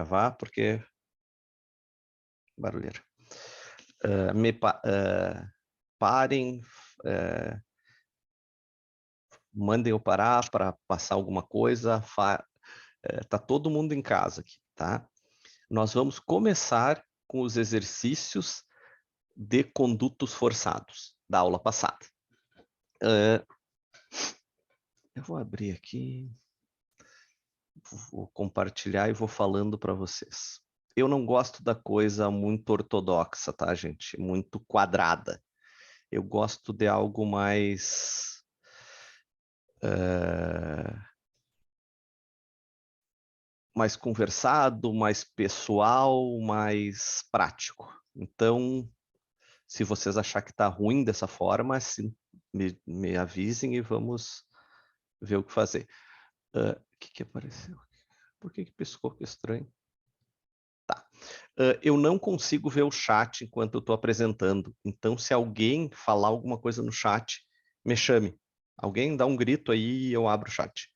travar porque barulheira. Parem, mandem eu parar para passar alguma coisa. Tá todo mundo em casa aqui, tá? Nós vamos começar com os exercícios de condutos forçados da aula passada. Eu vou abrir aqui, vou compartilhar e vou falando para vocês. Eu não gosto da coisa muito ortodoxa, tá, gente? Muito quadrada. Eu gosto de algo mais... mais conversado, mais pessoal, mais prático. Então, se vocês acharem que está ruim dessa forma, me avisem e vamos ver o que fazer. O que apareceu? Por que piscou? Que estranho. Tá. Eu não consigo ver o chat enquanto eu estou apresentando. Então, se alguém falar alguma coisa no chat, me chame. Alguém dá um grito aí e eu abro o chat.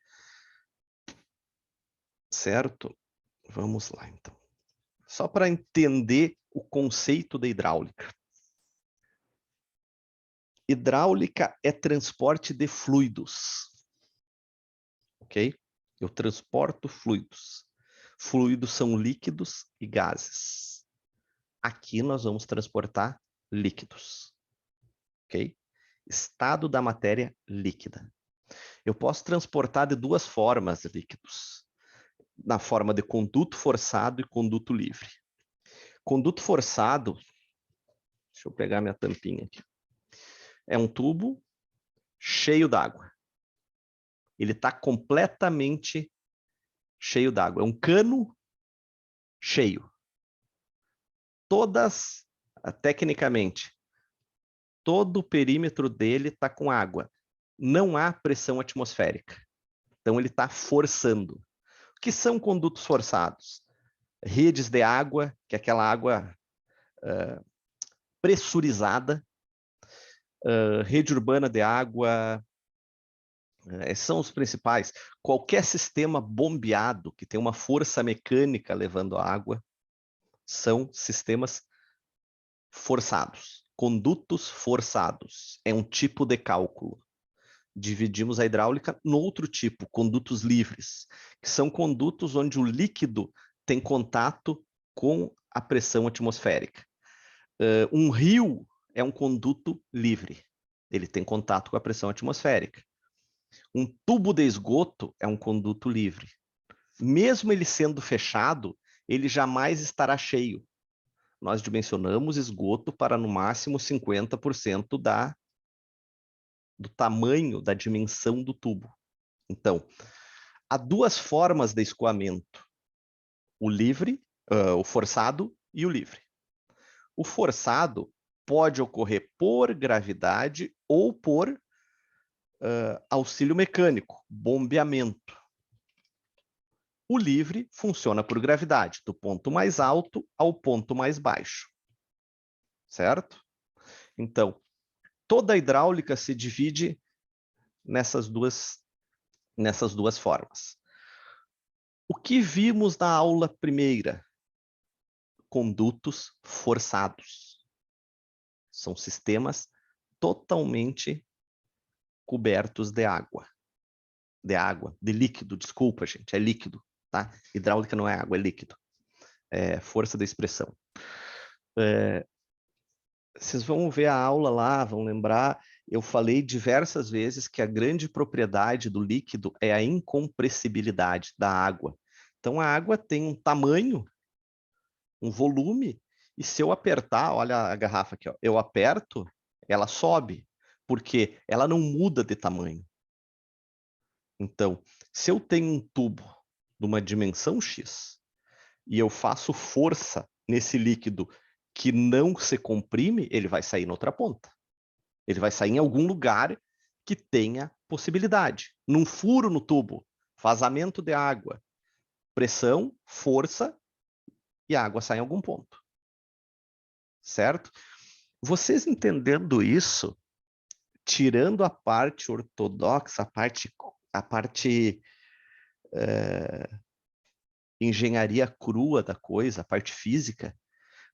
Certo? Vamos lá, então. Só para entender o conceito da hidráulica. Hidráulica é transporte de fluidos. Ok? Eu transporto fluidos. Fluidos são líquidos e gases. Aqui nós vamos transportar líquidos. Ok? Estado da matéria líquida. Eu posso transportar de duas formas líquidos. Na forma de conduto forçado e conduto livre. Conduto forçado, deixa eu pegar minha tampinha aqui. É um tubo cheio d'água. Ele está completamente cheio d'água. É um cano cheio. Tecnicamente, todo o perímetro dele está com água. Não há pressão atmosférica. Então, ele está forçando. O que são condutos forçados? Redes de água, que é aquela água pressurizada. Rede urbana de água, são os principais. Qualquer sistema bombeado que tem uma força mecânica levando a água são sistemas forçados. Condutos forçados. É um tipo de cálculo. Dividimos a hidráulica no outro tipo, condutos livres, que são condutos onde o líquido tem contato com a pressão atmosférica. Um rio é um conduto livre. Ele tem contato com a pressão atmosférica. Um tubo de esgoto é um conduto livre. Mesmo ele sendo fechado, ele jamais estará cheio. Nós dimensionamos esgoto para no máximo 50% do tamanho, da dimensão do tubo. Então, há duas formas de escoamento. O livre, o forçado e o livre. O forçado pode ocorrer por gravidade ou por auxílio mecânico, bombeamento. O livre funciona por gravidade, do ponto mais alto ao ponto mais baixo. Certo? Então, toda a hidráulica se divide nessas duas formas. O que vimos na aula primeira? Condutos forçados. São sistemas totalmente cobertos de água. De líquido, desculpa, gente, é líquido. Tá? Hidráulica não é água, é líquido. É força da expressão. Vocês vão ver a aula lá, vão lembrar, eu falei diversas vezes que a grande propriedade do líquido é a incompressibilidade da água. Então, a água tem um tamanho, um volume, e se eu apertar, olha a garrafa aqui, ó, eu aperto, ela sobe, porque ela não muda de tamanho. Então, se eu tenho um tubo de uma dimensão X e eu faço força nesse líquido que não se comprime, ele vai sair na outra ponta. Ele vai sair em algum lugar que tenha possibilidade. Num furo no tubo, vazamento de água, pressão, força e a água sai em algum ponto. Certo? Vocês entendendo isso, tirando a parte ortodoxa, a parte engenharia crua da coisa, a parte física,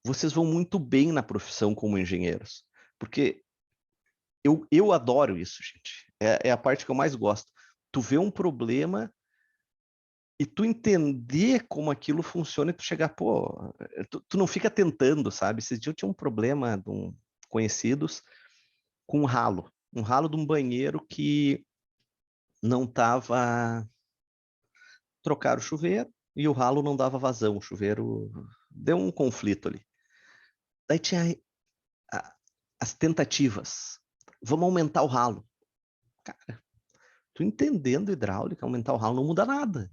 vocês vão muito bem na profissão como engenheiros. Porque eu adoro isso, gente. É a parte que eu mais gosto. Tu vê um problema e tu entender como aquilo funciona e tu chegar, pô, tu não fica tentando, sabe? Esses dias eu tinha um problema de conhecidos com um ralo de um banheiro que não tava trocar o chuveiro e o ralo não dava vazão, o chuveiro deu um conflito ali. Daí tinha as tentativas. Vamos aumentar o ralo. Cara, tu entendendo hidráulica, aumentar o ralo não muda nada.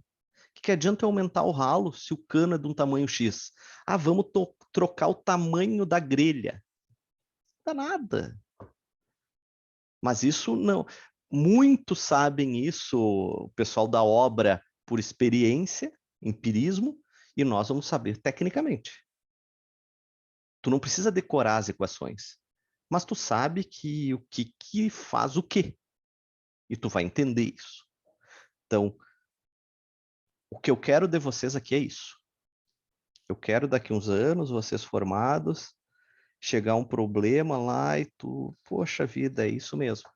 O que adianta eu aumentar o ralo se o cano é de um tamanho X? Ah, vamos trocar o tamanho da grelha. Não dá nada. Mas isso não. Muitos sabem isso, o pessoal da obra, por experiência, empirismo, e nós vamos saber tecnicamente. Tu não precisa decorar as equações, mas tu sabe que o que faz o quê. E tu vai entender isso. Então, o que eu quero de vocês aqui é isso. Eu quero daqui uns anos, vocês formados, chegar um problema lá e tu, poxa vida, é isso mesmo.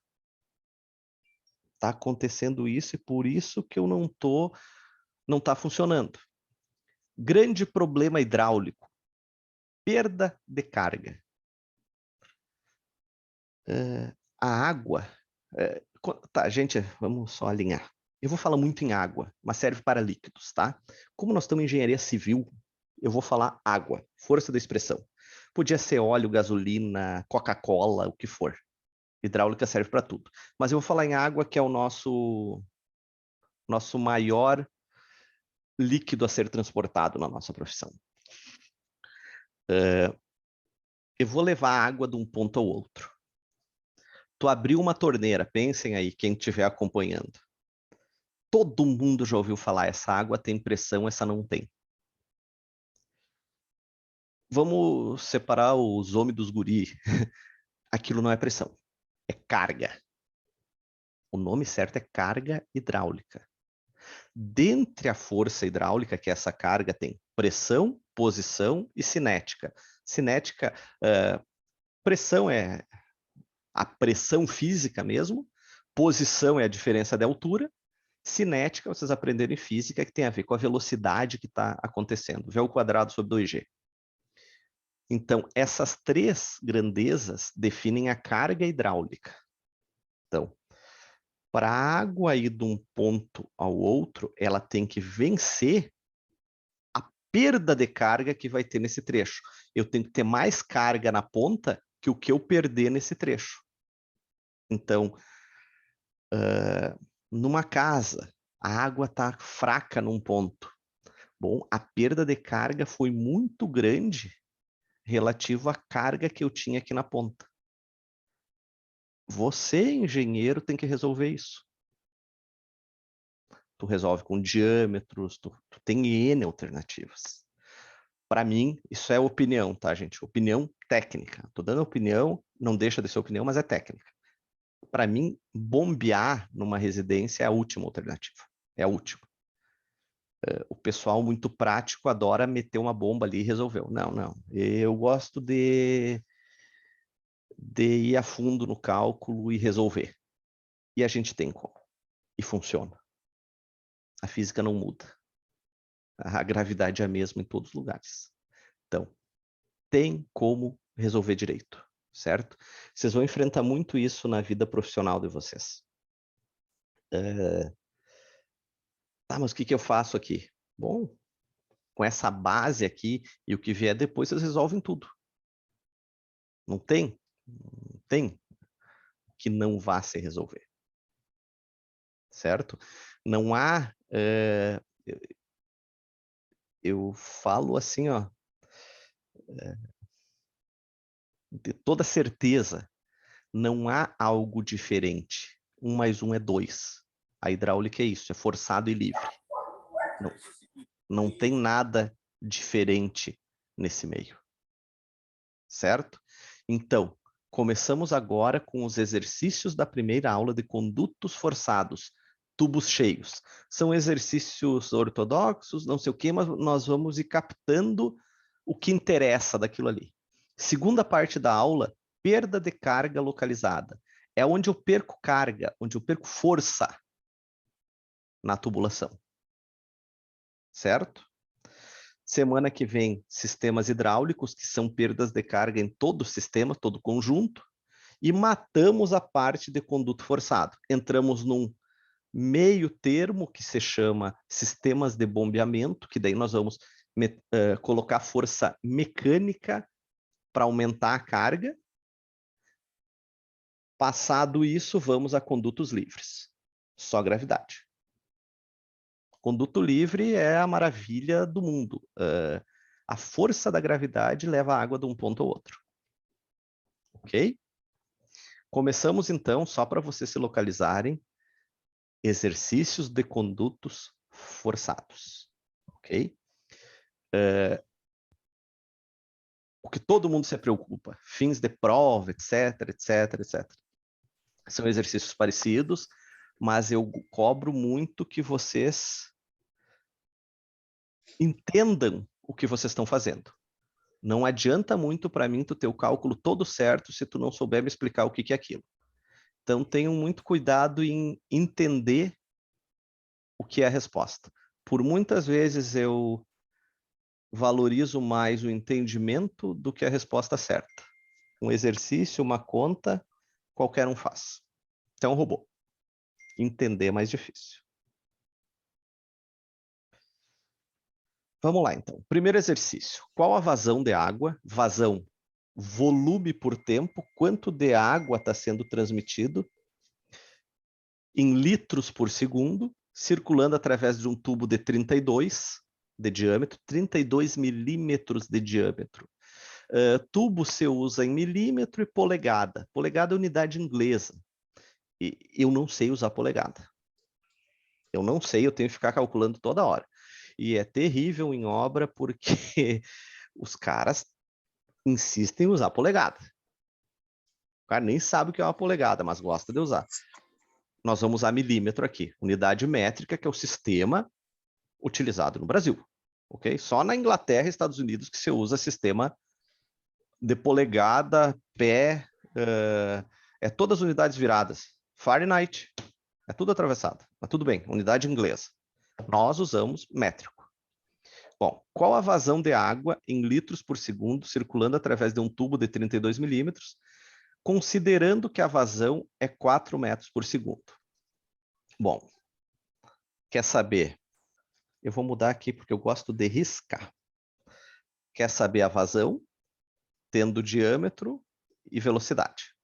Tá acontecendo isso e por isso que eu não tá funcionando. Grande problema hidráulico, perda de carga. A água, tá, gente, vamos só alinhar. Eu vou falar muito em água, mas serve para líquidos, tá? Como nós estamos em engenharia civil, eu vou falar água, força da expressão. Podia ser óleo, gasolina, Coca-Cola, o que for. Hidráulica serve para tudo. Mas eu vou falar em água, que é o nosso maior líquido a ser transportado na nossa profissão. Eu vou levar a água de um ponto ao outro. Tu abriu uma torneira, pensem aí, quem estiver acompanhando. Todo mundo já ouviu falar, essa água tem pressão, essa não tem. Vamos separar os homens dos guri. Aquilo não é pressão, é carga. O nome certo é carga hidráulica. Dentre a força hidráulica, que é essa carga, tem pressão, posição e cinética. Cinética, pressão é a pressão física mesmo, posição é a diferença de altura, cinética, vocês aprenderam em física, que tem a ver com a velocidade que está acontecendo. V ao quadrado sobre 2G. Então, essas três grandezas definem a carga hidráulica. Então, para a água ir de um ponto ao outro, ela tem que vencer a perda de carga que vai ter nesse trecho. Eu tenho que ter mais carga na ponta que o que eu perder nesse trecho. Então, numa casa, a água está fraca num ponto. Bom, a perda de carga foi muito grande relativo à carga que eu tinha aqui na ponta. Você, engenheiro, tem que resolver isso. Tu resolve com diâmetros, tu tem N alternativas. Para mim, isso é opinião, tá, gente? Opinião técnica. Tô dando opinião, não deixa de ser opinião, mas é técnica. Para mim, bombear numa residência é a última alternativa. É a última. O pessoal muito prático adora meter uma bomba ali e resolveu. Não, não. Eu gosto de ir a fundo no cálculo e resolver. E a gente tem como. E funciona. A física não muda. A gravidade é a mesma em todos os lugares. Então, tem como resolver direito, certo? Vocês vão enfrentar muito isso na vida profissional de vocês. Tá, mas o que eu faço aqui? Bom, com essa base aqui e o que vier depois, vocês resolvem tudo. Não tem que não vá se resolver, certo? Não há... eu falo assim, ó, de toda certeza, não há algo diferente. 1 mais 1 é 2. A hidráulica é isso, é forçado e livre. Não tem nada diferente nesse meio. Certo? Então, começamos agora com os exercícios da primeira aula de condutos forçados. tubos cheios. São exercícios ortodoxos, não sei o quê, mas nós vamos ir captando o que interessa daquilo ali. Segunda parte da aula, perda de carga localizada. É onde eu perco carga, onde eu perco força na tubulação. Certo? Semana que vem, sistemas hidráulicos, que são perdas de carga em todo o sistema, todo o conjunto, e matamos a parte de conduto forçado. Entramos num meio termo que se chama sistemas de bombeamento, que daí nós vamos colocar força mecânica para aumentar a carga. Passado isso, vamos a condutos livres. Só gravidade. Conduto livre é a maravilha do mundo. A força da gravidade leva a água de um ponto ao outro. Ok? Começamos então, só para vocês se localizarem, exercícios de condutos forçados. Ok? O que todo mundo se preocupa, fins de prova, etc, etc, etc. São exercícios parecidos, mas eu cobro muito que vocês entendam o que vocês estão fazendo. Não adianta muito para mim tu ter o cálculo todo certo se tu não souber me explicar o que é aquilo. Então, tenham muito cuidado em entender o que é a resposta. Por muitas vezes eu valorizo mais o entendimento do que a resposta certa. Um exercício, uma conta, qualquer um faz. Então, robô. Entender é mais difícil. Vamos lá, então. Primeiro exercício. Qual a vazão de água? Vazão, volume por tempo. Quanto de água está sendo transmitido em litros por segundo, circulando através de um tubo de 32 de diâmetro, 32 milímetros de diâmetro. Tubo se usa em milímetro e polegada. Polegada é unidade inglesa. E eu não sei usar polegada. Eu não sei, eu tenho que ficar calculando toda hora. E é terrível em obra porque os caras insistem em usar polegada. O cara nem sabe o que é uma polegada, mas gosta de usar. Nós vamos usar milímetro aqui, unidade métrica, que é o sistema utilizado no Brasil. Ok? Só na Inglaterra e Estados Unidos que se usa sistema de polegada, pé, é todas as unidades viradas. Fahrenheit, é tudo atravessado. Mas tudo bem, unidade inglesa. Nós usamos métrico. Bom, qual a vazão de água em litros por segundo circulando através de um tubo de 32 milímetros, considerando que a vazão é 4 metros por segundo? Bom, quer saber? Eu vou mudar aqui porque eu gosto de riscar. Quer saber a vazão, tendo diâmetro e velocidade.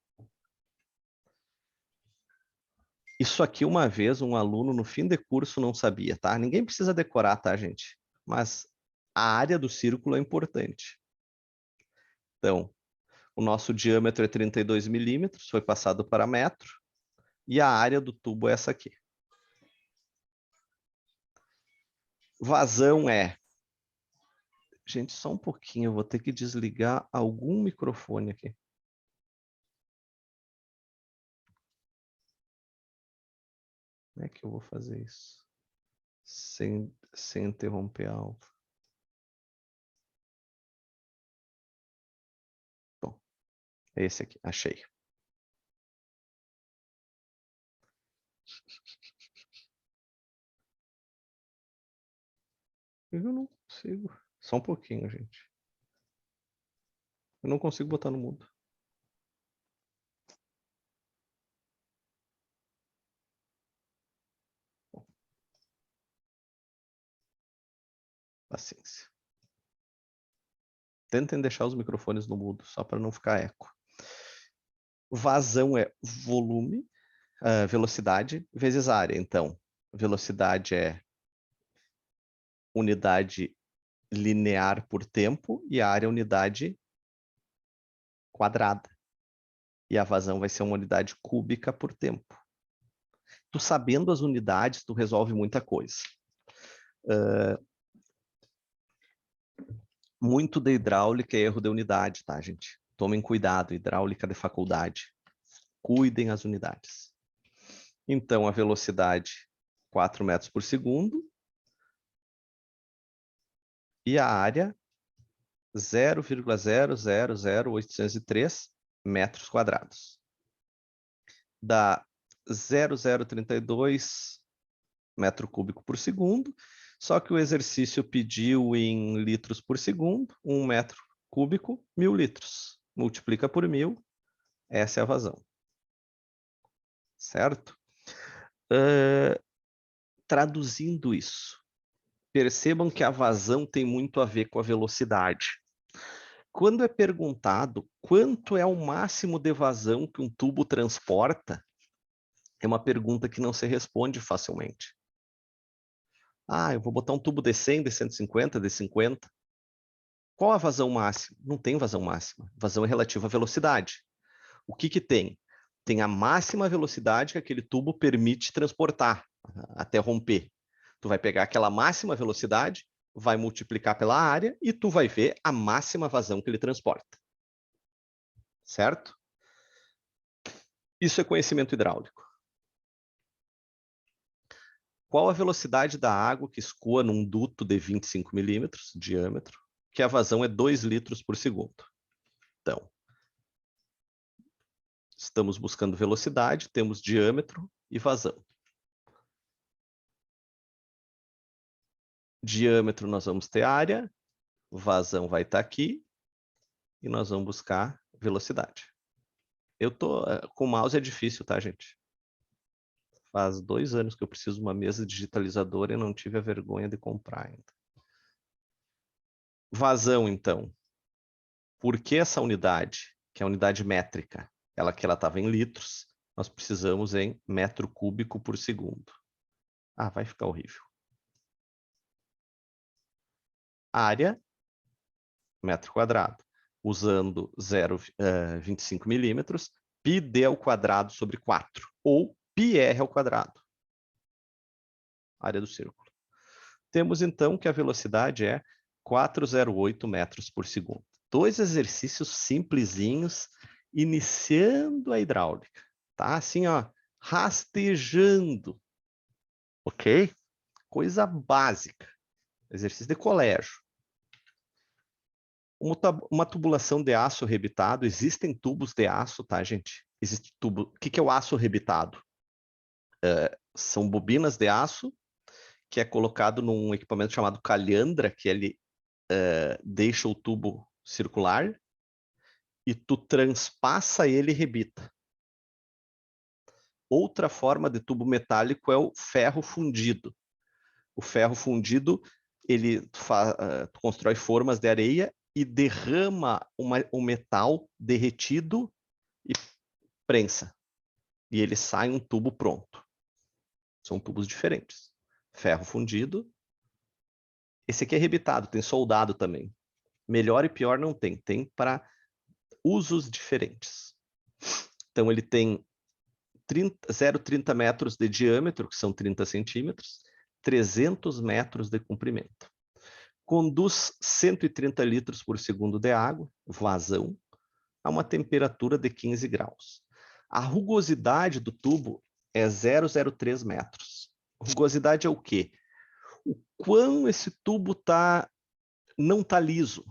Isso aqui, uma vez, um aluno no fim de curso não sabia, tá? Ninguém precisa decorar, tá, gente? Mas a área do círculo é importante. Então, o nosso diâmetro é 32 milímetros, foi passado para metro, e a área do tubo é essa aqui. Vazão é... Gente, só um pouquinho, eu vou ter que desligar algum microfone aqui. Como é que eu vou fazer isso? Sem interromper a aula. Bom, é esse aqui, achei. Eu não consigo. Só um pouquinho, gente. Eu não consigo botar no mudo. Bom, paciência. Tentem deixar os microfones no mudo, só para não ficar eco. Vazão é volume, velocidade vezes área. Então, velocidade é unidade linear por tempo e a área é unidade quadrada. E a vazão vai ser uma unidade cúbica por tempo. Tu sabendo as unidades, tu resolve muita coisa. Muito da hidráulica é erro de unidade, tá, gente? Tomem cuidado, hidráulica de faculdade. Cuidem as unidades. Então, a velocidade 4 metros por segundo. E a área, 0,000803 metros quadrados. Dá 0,032 metro cúbico por segundo, só que o exercício pediu em litros por segundo, 1 metro cúbico, 1.000 litros. Multiplica por 1.000, essa é a vazão. Certo? Traduzindo isso, percebam que a vazão tem muito a ver com a velocidade. Quando é perguntado quanto é o máximo de vazão que um tubo transporta, é uma pergunta que não se responde facilmente. Ah, eu vou botar um tubo de 100, de 150, de 50. Qual a vazão máxima? Não tem vazão máxima. Vazão é relativa à velocidade. O que que tem? Tem a máxima velocidade que aquele tubo permite transportar até romper. Tu vai pegar aquela máxima velocidade, vai multiplicar pela área e tu vai ver a máxima vazão que ele transporta. Certo? Isso é conhecimento hidráulico. Qual a velocidade da água que escoa num duto de 25 milímetros de diâmetro, que a vazão é 2 litros por segundo? Então, estamos buscando velocidade, temos diâmetro e vazão. Diâmetro nós vamos ter área, vazão vai estar aqui, e nós vamos buscar velocidade. Eu tô com o mouse é difícil, tá, gente? Faz 2 anos que eu preciso de uma mesa digitalizadora e não tive a vergonha de comprar ainda. Vazão, então. Por que essa unidade, que é a unidade métrica, ela estava em litros, nós precisamos em metro cúbico por segundo. Ah, vai ficar horrível. Área, metro quadrado. Usando 0,25 milímetros, πd ao quadrado sobre 4, ou πr ao quadrado. Área do círculo. Temos, então, que a velocidade é 408 metros por segundo. 2 exercícios simplesinhos, iniciando a hidráulica. Tá? Assim, ó, rastejando. Ok? Coisa básica. Exercício de colégio. Uma tubulação de aço rebitado. Existem tubos de aço, tá, gente? Existe tubo. O que é o aço rebitado? São bobinas de aço que é colocado num equipamento chamado calhandra, que ele deixa o tubo circular e tu transpassa ele e rebita. Outra forma de tubo metálico é o ferro fundido. O ferro fundido, tu constrói formas de areia e derrama o metal derretido e prensa. E ele sai um tubo pronto. São tubos diferentes. Ferro fundido. Esse aqui é rebitado, tem soldado também. Melhor e pior não tem. Tem para usos diferentes. Então, ele tem 0,30 metros de diâmetro, que são 30 centímetros, 300 metros de comprimento. Conduz 130 litros por segundo de água, vazão, a uma temperatura de 15 graus. A rugosidade do tubo é 0,03 metros. Rugosidade é o quê? O quão esse tubo não está liso.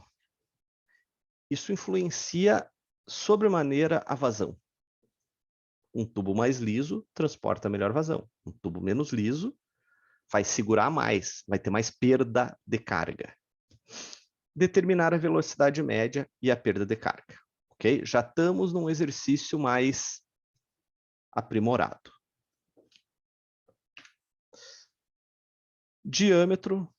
Isso influencia sobremaneira a vazão. Um tubo mais liso transporta melhor vazão. Um tubo menos liso vai segurar mais, vai ter mais perda de carga. Determinar a velocidade média e a perda de carga. Ok? Já estamos num exercício mais aprimorado. Diâmetro,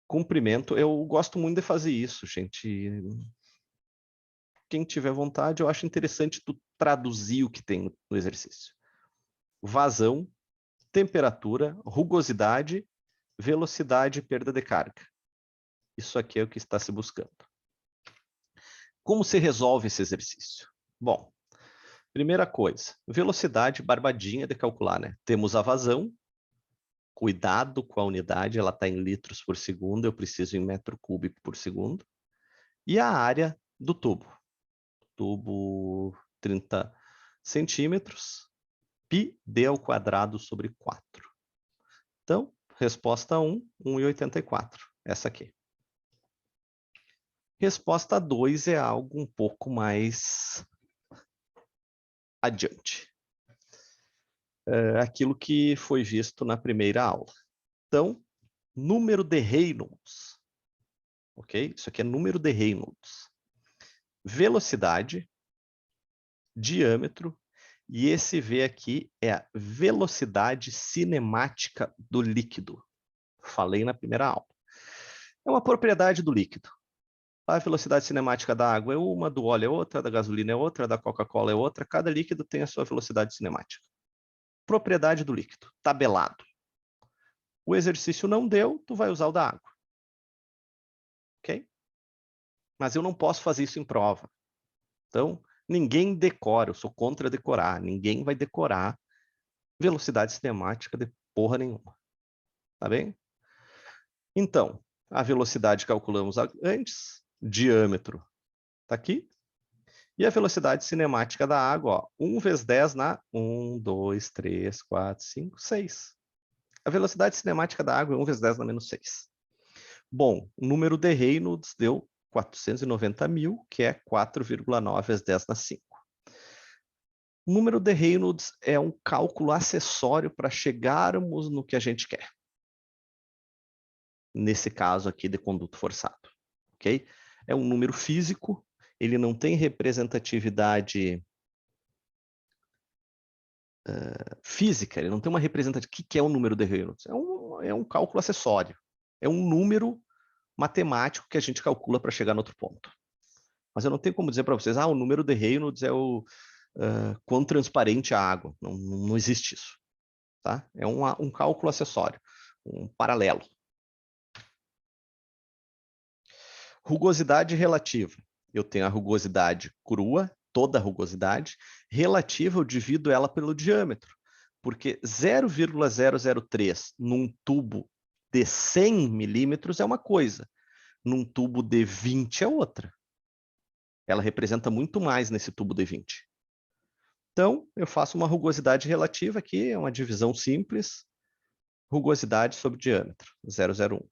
comprimento. Eu gosto muito de fazer isso, gente. Quem tiver vontade, eu acho interessante tu traduzir o que tem no exercício. Vazão, temperatura, rugosidade, velocidade e perda de carga. Isso aqui é o que está se buscando. Como se resolve esse exercício? Bom, primeira coisa, velocidade barbadinha de calcular, né? Temos a vazão, cuidado com a unidade, ela está em litros por segundo, eu preciso em metro cúbico por segundo. E a área do tubo. Tubo 30 centímetros, πd ao quadrado sobre 4. Então, resposta 1, 1,84. Essa aqui. Resposta 2 é algo um pouco mais adiante. Aquilo que foi visto na primeira aula. Então, número de Reynolds. Ok? Isso aqui é número de Reynolds. Velocidade, diâmetro, e esse V aqui é a velocidade cinemática do líquido. Falei na primeira aula. É uma propriedade do líquido. A velocidade cinemática da água é uma, do óleo é outra, da gasolina é outra, da Coca-Cola é outra. Cada líquido tem a sua velocidade cinemática. Propriedade do líquido, tabelado. O exercício não deu, tu vai usar o da água. Ok? Mas eu não posso fazer isso em prova. Então, ninguém decora, eu sou contra decorar. Ninguém vai decorar velocidade cinemática de porra nenhuma. Tá bem? Então, a velocidade calculamos antes, diâmetro está aqui, e a velocidade cinemática da água, ó, 1 vezes 10 na 1, 2, 3, 4, 5, 6. A velocidade cinemática da água é 1 vezes 10 na menos 6. Bom, o número de Reynolds deu 490 mil, que é 4,9 vezes 10 na 5. O número de Reynolds é um cálculo acessório para chegarmos no que a gente quer. Nesse caso aqui de conduto forçado. Ok? É um número físico, ele não tem representatividade física, ele não tem uma representatividade. O que é o número de Reynolds? É um cálculo acessório. É um número matemático que a gente calcula para chegar no outro ponto. Mas eu não tenho como dizer para vocês, o número de Reynolds é o quão transparente a água. Não existe isso. Tá? É um cálculo acessório, um paralelo. Rugosidade relativa. Eu tenho a rugosidade crua, toda a rugosidade. Relativa, eu divido ela pelo diâmetro. Porque 0,003 num tubo de 100 milímetros é uma coisa. Num tubo de 20 é outra. Ela representa muito mais nesse tubo de 20. Então, eu faço uma rugosidade relativa aqui, é uma divisão simples. Rugosidade sobre diâmetro, 0,01.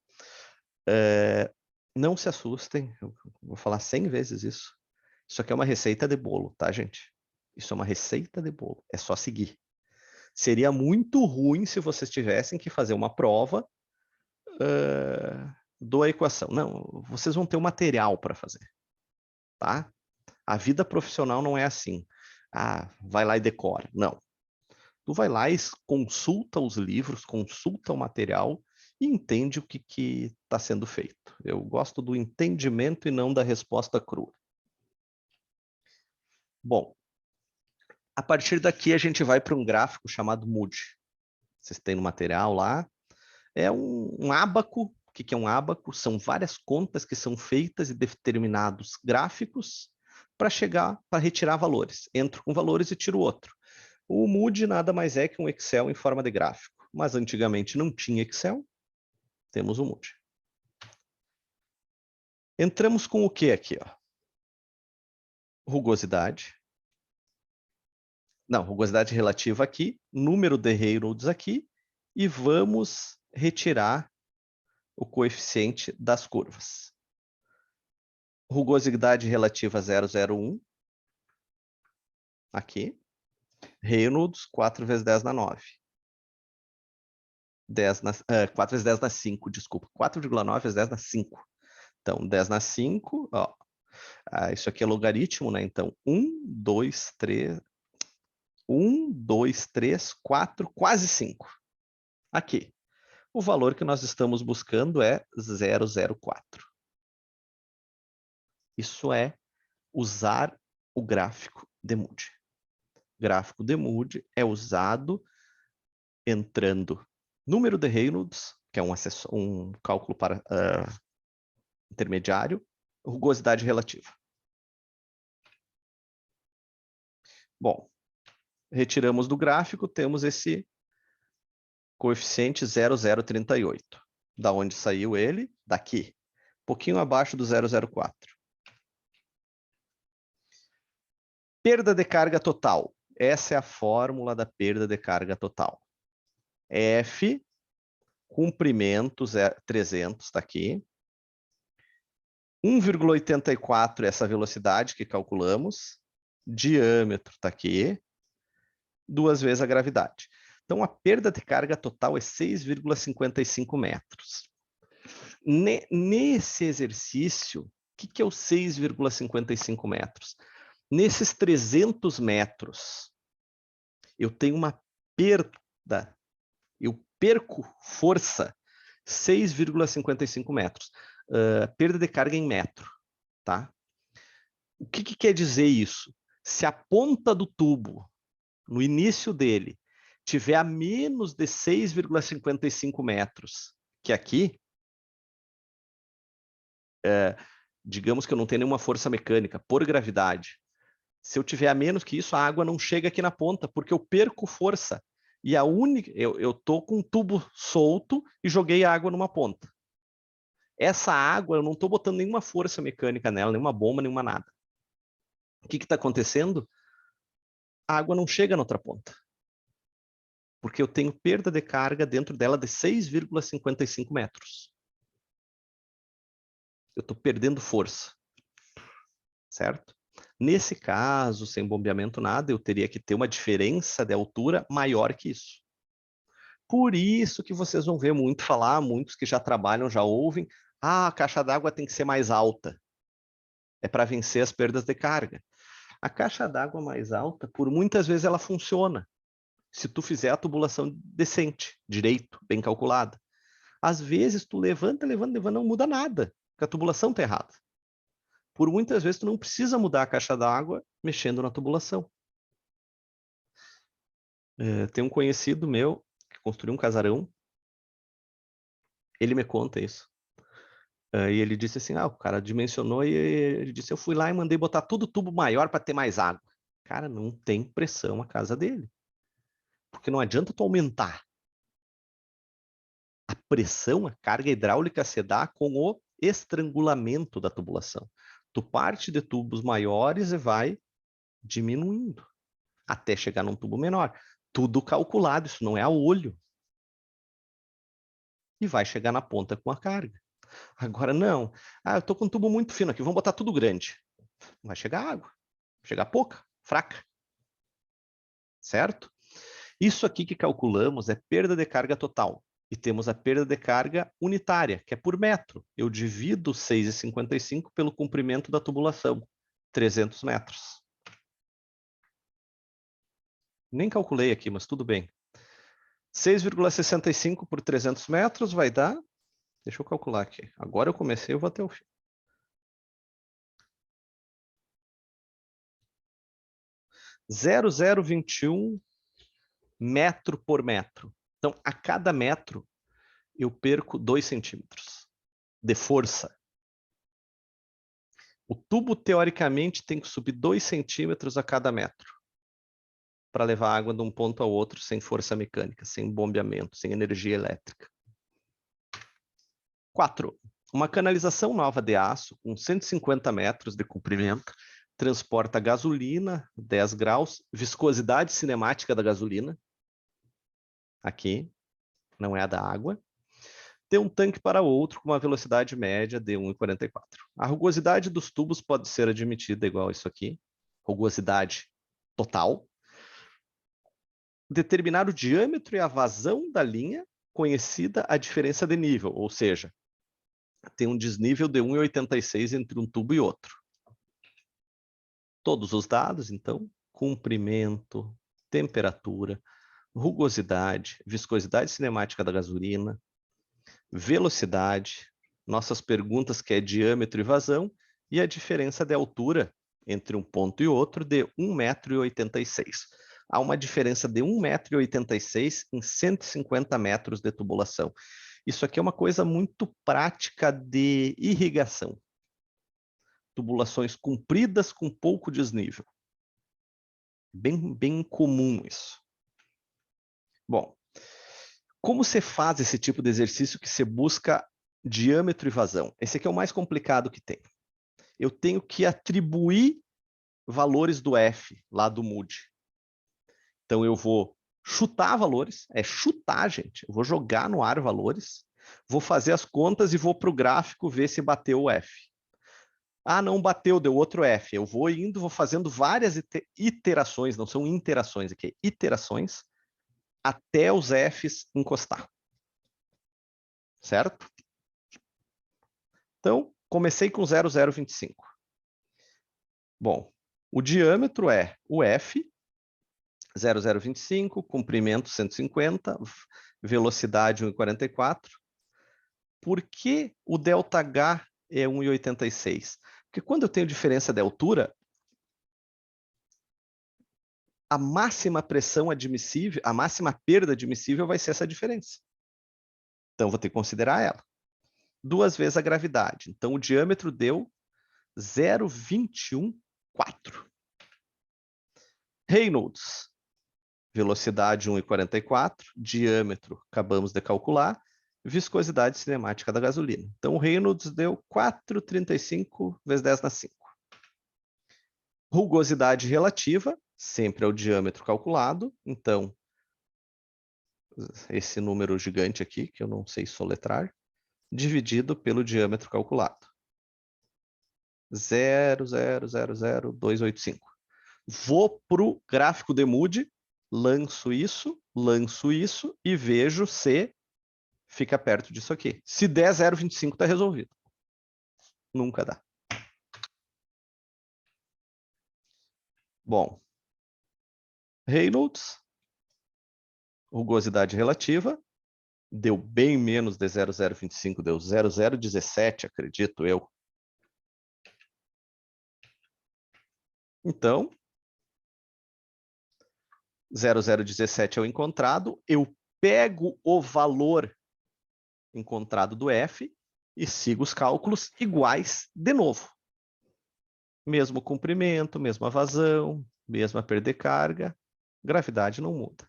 Não se assustem, eu vou falar 100 vezes isso. Isso aqui é uma receita de bolo, tá, gente? Isso é uma receita de bolo, é só seguir. Seria muito ruim se vocês tivessem que fazer uma prova da equação. Não, vocês vão ter o material para fazer, tá? A vida profissional não é assim. Vai lá e decora. Não. Tu vai lá e consulta os livros, consulta o material e entende o que está sendo feito. Eu gosto do entendimento e não da resposta crua. Bom, a partir daqui a gente vai para um gráfico chamado Mood. Vocês têm no material lá. É um ábaco. O que é um ábaco? São várias contas que são feitas e determinados gráficos para retirar valores. Entro com valores e tiro outro. O Mood nada mais é que um Excel em forma de gráfico. Mas antigamente não tinha Excel. Temos o Mood. Entramos com o que aqui? Ó? Rugosidade. Não, rugosidade relativa aqui, número de Reynolds aqui, e vamos retirar o coeficiente das curvas. Rugosidade relativa 0,01, aqui. Reynolds, 4 vezes 10 na 9. 4 vezes 10 na 5, desculpa. 4,9 vezes 10 na 5. Então, 10 na 5, ó. Isso aqui é logaritmo, né? Então, 1, 2, 3, 4, quase 5. Aqui. O valor que nós estamos buscando é 0,04. Isso é usar o gráfico de Mood. Gráfico de Mood é usado entrando número de Reynolds, que é um cálculo para intermediário, rugosidade relativa. Bom, retiramos do gráfico, temos esse coeficiente 0,038. Da onde saiu ele? Daqui. Um pouquinho abaixo do 0,04. Perda de carga total. Essa é a fórmula da perda de carga total. F comprimento 300, está aqui. 1,84 é essa velocidade que calculamos. Diâmetro está aqui. 2 vezes a gravidade. Então, a perda de carga total é 6,55 metros. Nesse exercício, o que é o 6,55 metros? Nesses 300 metros, eu tenho uma perda. Eu perco força 6,55 metros. Perda de carga em metro. Tá? O que quer dizer isso? Se a ponta do tubo, no início dele, tiver a menos de 6,55 metros que aqui, digamos que eu não tenho nenhuma força mecânica por gravidade. Se eu tiver a menos que isso, a água não chega aqui na ponta, porque eu perco força. E a única, eu estou com um tubo solto e joguei a água numa ponta. Essa água, eu não estou botando nenhuma força mecânica nela, nenhuma bomba, nenhuma nada. O que está acontecendo? A água não chega na outra ponta. Porque eu tenho perda de carga dentro dela de 6,55 metros. Eu estou perdendo força. Certo? Nesse caso, sem bombeamento nada, eu teria que ter uma diferença de altura maior que isso. Por isso que vocês vão ver muito falar, muitos que já trabalham, já ouvem, a caixa d'água tem que ser mais alta. É para vencer as perdas de carga. A caixa d'água mais alta, por muitas vezes ela funciona. Se tu fizer a tubulação decente, direito, bem calculada. Às vezes tu levanta, não muda nada, porque a tubulação está errada. Por muitas vezes tu não precisa mudar a caixa d'água mexendo na tubulação. Tem um conhecido meu que construiu um casarão. Ele me conta isso. E ele disse assim, o cara dimensionou e ele disse, eu fui lá e mandei botar tudo tubo maior para ter mais água. Cara, não tem pressão a casa dele. Porque não adianta tu aumentar. A pressão, a carga hidráulica se dá com o estrangulamento da tubulação. Tu parte de tubos maiores e vai diminuindo até chegar num tubo menor. Tudo calculado, isso não é a olho. E vai chegar na ponta com a carga. Agora não. Eu estou com um tubo muito fino aqui, vamos botar tudo grande. Vai chegar água. Vai chegar pouca, fraca. Certo? Isso aqui que calculamos é perda de carga total. E temos a perda de carga unitária, que é por metro. Eu divido 6,55 pelo comprimento da tubulação, 300 metros. Nem calculei aqui, mas tudo bem. 6,65 por 300 metros vai dar... Deixa eu calcular aqui. Agora eu comecei, eu vou até o fim. 0,021 metro por metro. Então, a cada metro, eu perco 2 centímetros de força. O tubo, teoricamente, tem que subir 2 centímetros a cada metro para levar água de um ponto ao outro sem força mecânica, sem bombeamento, sem energia elétrica. 4. Uma canalização nova de aço com 150 metros de comprimento transporta gasolina, 10 graus, viscosidade cinemática da gasolina, aqui, não é a da água, de um tanque para outro com uma velocidade média de 1,44. A rugosidade dos tubos pode ser admitida igual a isso aqui, rugosidade total. Determinar o diâmetro e a vazão da linha, conhecida a diferença de nível, ou seja, tem um desnível de 1,86 entre um tubo e outro. Todos os dados, então, comprimento, temperatura, rugosidade, viscosidade cinemática da gasolina, velocidade, nossas perguntas que é diâmetro e vazão, e a diferença de altura entre um ponto e outro de 1,86 m. Há uma diferença de 1,86 m em 150 metros de tubulação. Isso aqui é uma coisa muito prática de irrigação. Tubulações compridas com pouco desnível. Bem comum isso. Bom, como você faz esse tipo de exercício que você busca diâmetro e vazão? Esse aqui é o mais complicado que tem. Eu tenho que atribuir valores do F, lá do Moody. Então, eu vou chutar valores, é chutar, gente. Eu vou jogar no ar valores, vou fazer as contas e vou para o gráfico ver se bateu o F. Ah, não bateu, deu outro F. Eu vou indo, vou fazendo várias iterações, não são interações aqui, iterações, até os Fs encostar. Certo? Então, comecei com 0,025. Bom, o diâmetro é o F, 0,025, comprimento 150, velocidade 1,44. Por que o ΔH é 1,86? Porque quando eu tenho diferença de altura, a máxima pressão admissível, a máxima perda admissível vai ser essa diferença. Então, vou ter que considerar ela. 2 vezes a gravidade. Então, o diâmetro deu 0,214. Reynolds, velocidade 1,44, diâmetro, acabamos de calcular, viscosidade cinemática da gasolina. Então, o Reynolds deu 4,35 vezes 10 na 5. Rugosidade relativa, sempre é o diâmetro calculado. Então, esse número gigante aqui, que eu não sei soletrar, dividido pelo diâmetro calculado. 0,000285. Vou para o gráfico de Moody, lanço isso e vejo se fica perto disso aqui. Se der 0,25, está resolvido. Nunca dá. Bom, Reynolds, rugosidade relativa, deu bem menos de 0,025, deu 0,017, acredito eu. Então, 0,017 é o encontrado, eu pego o valor encontrado do F e sigo os cálculos iguais de novo. Mesmo comprimento, mesma vazão, mesma perda de carga, gravidade não muda.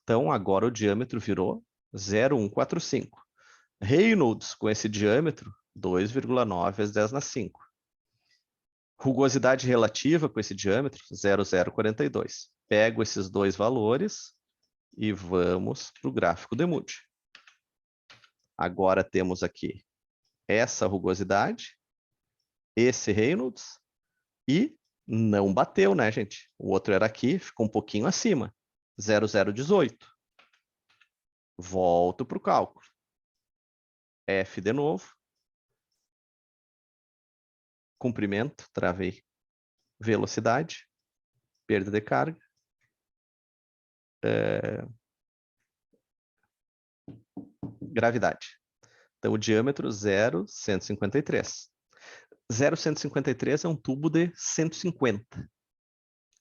Então, agora o diâmetro virou 0,145. Reynolds, com esse diâmetro, 2,9 vezes 10 na 5. Rugosidade relativa com esse diâmetro, 0,042. Pego esses dois valores e vamos para o gráfico de Moody. Agora temos aqui essa rugosidade, esse Reynolds, e não bateu, né, gente? O outro era aqui, ficou um pouquinho acima, 0,018. Volto para o cálculo. F de novo. Comprimento, travei. Velocidade, perda de carga. Gravidade. Então, o diâmetro 0,153. 0,153 é um tubo de 150,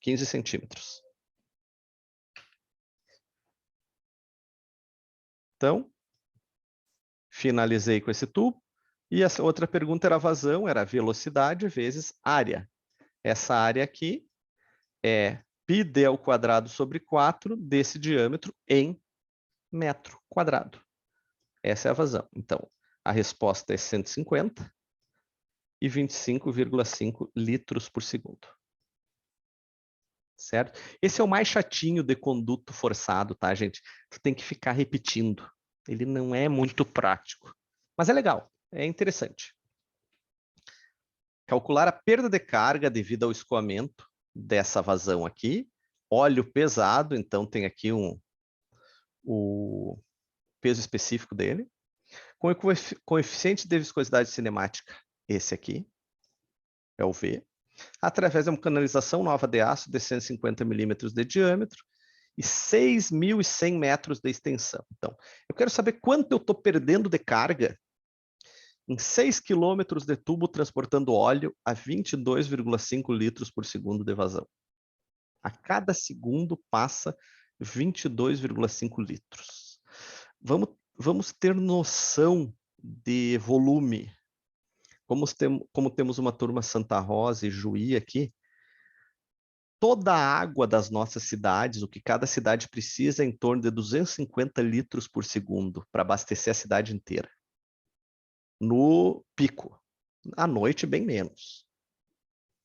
15 centímetros. Então, finalizei com esse tubo. E essa outra pergunta era a vazão, era a velocidade vezes área. Essa área aqui é πd ao quadrado sobre 4 desse diâmetro em metro quadrado. Essa é a vazão. Então, a resposta é 150 e 25,5 litros por segundo. Certo? Esse é o mais chatinho de conduto forçado, tá, gente? Tu tem que ficar repetindo. Ele não é muito prático. Mas é legal, é interessante. Calcular a perda de carga devido ao escoamento dessa vazão aqui. Óleo pesado, então tem aqui o peso específico dele. Com o coeficiente de viscosidade cinemática, esse aqui, é o V, através de uma canalização nova de aço de 150 milímetros de diâmetro e 6.100 metros de extensão. Então, eu quero saber quanto eu estou perdendo de carga em 6 quilômetros de tubo transportando óleo a 22,5 litros por segundo de vazão. A cada segundo passa 22,5 litros. Vamos ter noção de volume. Como temos uma turma Santa Rosa e Juí aqui, toda a água das nossas cidades, o que cada cidade precisa é em torno de 250 litros por segundo para abastecer a cidade inteira. No pico. À noite, bem menos.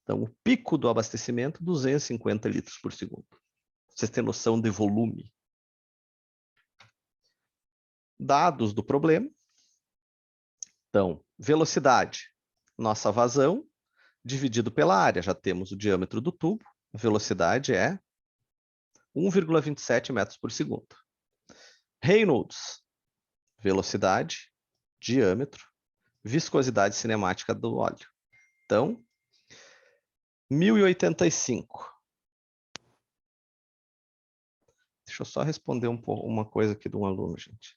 Então, o pico do abastecimento, 250 litros por segundo. Vocês têm noção de volume? dados do problema. Então, velocidade, nossa vazão, dividido pela área. Já temos o diâmetro do tubo. A velocidade é 1,27 metros por segundo. Reynolds, velocidade, diâmetro, viscosidade cinemática do óleo. Então, 1085. Deixa eu só responder uma coisa aqui de um aluno, gente.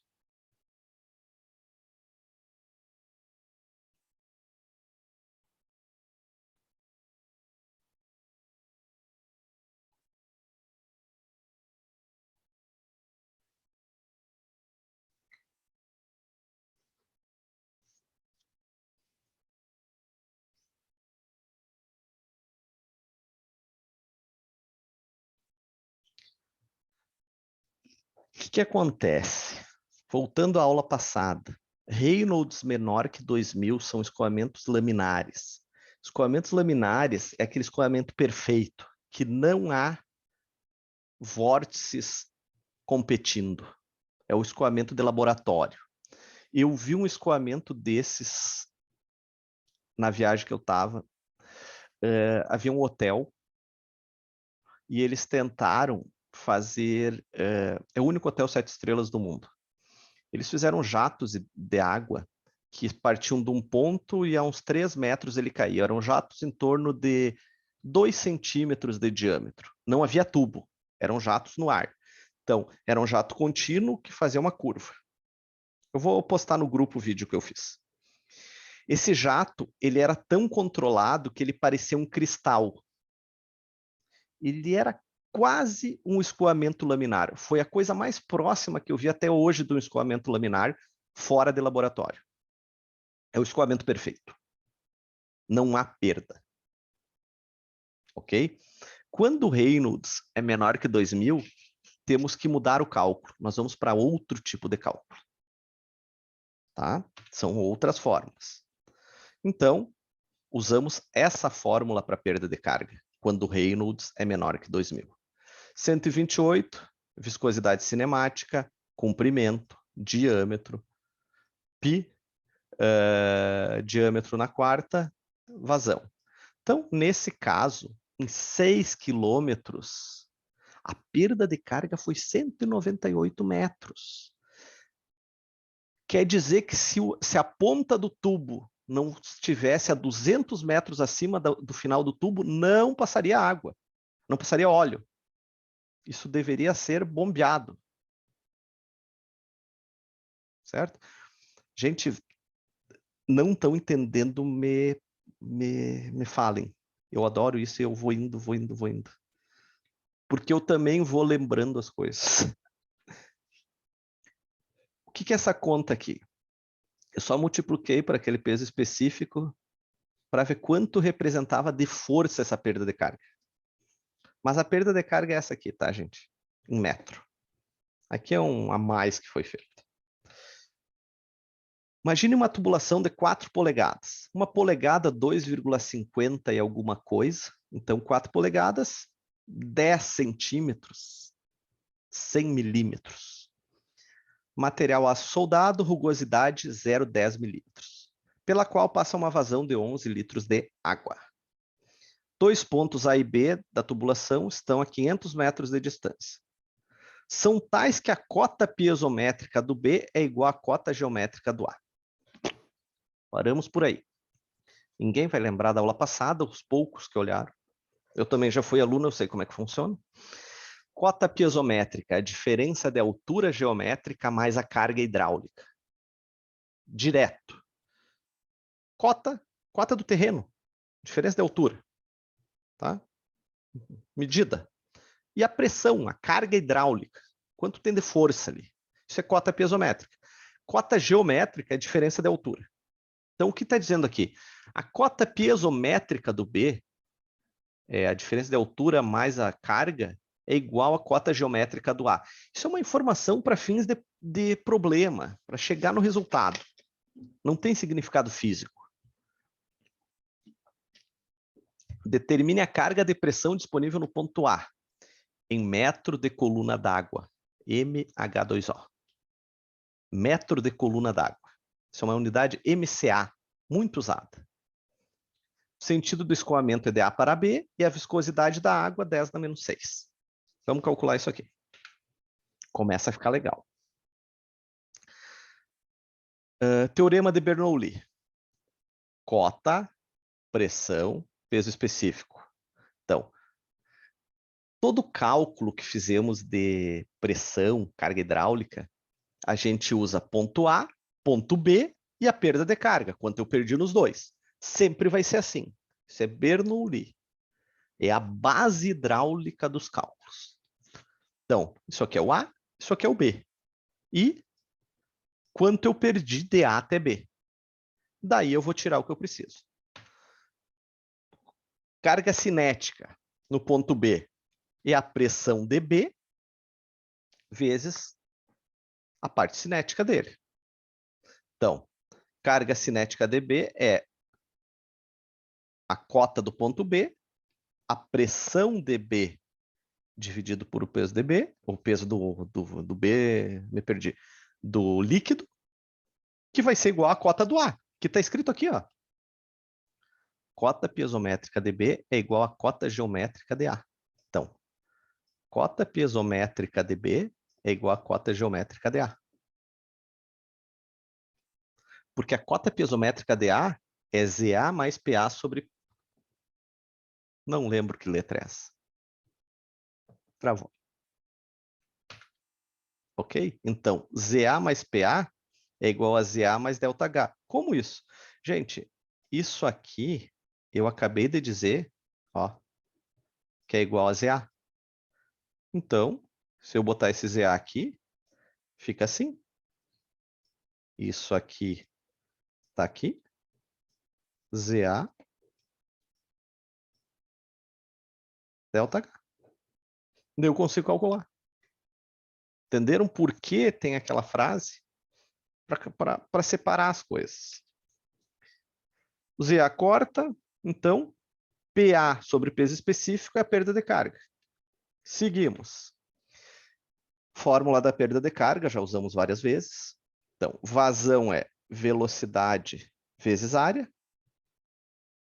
O que acontece? Voltando à aula passada, Reynolds menor que 2000 são escoamentos laminares. Escoamentos laminares é aquele escoamento perfeito, que não há vórtices competindo. É o escoamento de laboratório. Eu vi um escoamento desses na viagem que eu estava. Havia um hotel e eles tentaram fazer... é o único hotel 7 estrelas do mundo. Eles fizeram jatos de água que partiam de um ponto e a uns 3 metros ele caía. Eram jatos em torno de 2 centímetros de diâmetro. Não havia tubo, eram jatos no ar. Então, era um jato contínuo que fazia uma curva. Eu vou postar no grupo o vídeo que eu fiz. Esse jato, ele era tão controlado que ele parecia um cristal. Ele era quase um escoamento laminar. Foi a coisa mais próxima que eu vi até hoje de um escoamento laminar fora de laboratório. É o escoamento perfeito. Não há perda. Ok? Quando o Reynolds é menor que 2000, temos que mudar o cálculo. Nós vamos para outro tipo de cálculo. Tá? São outras fórmulas. Então, usamos essa fórmula para perda de carga, quando o Reynolds é menor que 2000. 128, viscosidade cinemática, comprimento, diâmetro, π, diâmetro na quarta, vazão. Então, nesse caso, em 6 quilômetros, a perda de carga foi 198 metros. Quer dizer que se a ponta do tubo não estivesse a 200 metros acima do final do tubo, não passaria água, não passaria óleo. Isso deveria ser bombeado. Certo? Gente, não estão entendendo, me falem. Eu adoro isso e eu vou indo. Porque eu também vou lembrando as coisas. O que é essa conta aqui? Eu só multipliquei para aquele peso específico para ver quanto representava de força essa perda de carga. Mas a perda de carga é essa aqui, tá, gente? Em metro. Aqui é um a mais que foi feito. Imagine uma tubulação de 4 polegadas. Uma polegada, 2,50 e alguma coisa. Então, 4 polegadas, 10 centímetros, 100 milímetros. Material aço soldado, rugosidade 0,10 milímetros. Pela qual passa uma vazão de 11 litros de água. 2 pontos A e B da tubulação estão a 500 metros de distância. São tais que a cota piezométrica do B é igual à cota geométrica do A. Paramos por aí. Ninguém vai lembrar da aula passada, os poucos que olharam. Eu também já fui aluno, eu sei como é que funciona. Cota piezométrica, a diferença de altura geométrica mais a carga hidráulica. Direto. Cota do terreno, diferença de altura. Tá? Medida. E a pressão, a carga hidráulica. Quanto tem de força ali? Isso é cota piezométrica. Cota geométrica é a diferença de altura. Então, o que está dizendo aqui? A cota piezométrica do B, a diferença de altura mais a carga, é igual à cota geométrica do A. Isso é uma informação para fins de problema, para chegar no resultado. Não tem significado físico. Determine a carga de pressão disponível no ponto A, em metro de coluna d'água, MH2O. metro de coluna d'água. Isso é uma unidade MCA, muito usada. O sentido do escoamento é de A para B e a viscosidade da água 10 na menos 6. Vamos calcular isso aqui. Começa a ficar legal. Teorema de Bernoulli. Cota, pressão, peso específico. Então, todo cálculo que fizemos de pressão, carga hidráulica, a gente usa ponto A, ponto B e a perda de carga, quanto eu perdi nos dois. Sempre vai ser assim. Isso é Bernoulli. É a base hidráulica dos cálculos. Então, isso aqui é o A, isso aqui é o B. E quanto eu perdi de A até B. Daí eu vou tirar o que eu preciso. Carga cinética no ponto B é a pressão dB vezes a parte cinética dele. Então, carga cinética dB é a cota do ponto B, a pressão dB dividido por o peso dB, o peso do B, me perdi, do líquido, que vai ser igual à cota do A, que está escrito aqui, ó. Cota piezométrica dB é igual à cota geométrica de A. Então, cota piezométrica dB é igual à cota geométrica de A. Porque a cota piezométrica de A é ZA mais PA sobre... Não lembro que letra é essa. Travou. Ok? Então, ZA mais PA é igual a ZA mais ΔH. Como isso? Gente, isso aqui eu acabei de dizer, ó, que é igual a ZA. Então, se eu botar esse ZA aqui, fica assim. Isso aqui está aqui. ZA ΔH. Daí eu consigo calcular. Entenderam por que tem aquela frase? Para separar as coisas. O ZA corta, então, PA sobre peso específico é a perda de carga. Seguimos. Fórmula da perda de carga, já usamos várias vezes. Então, vazão é velocidade vezes área.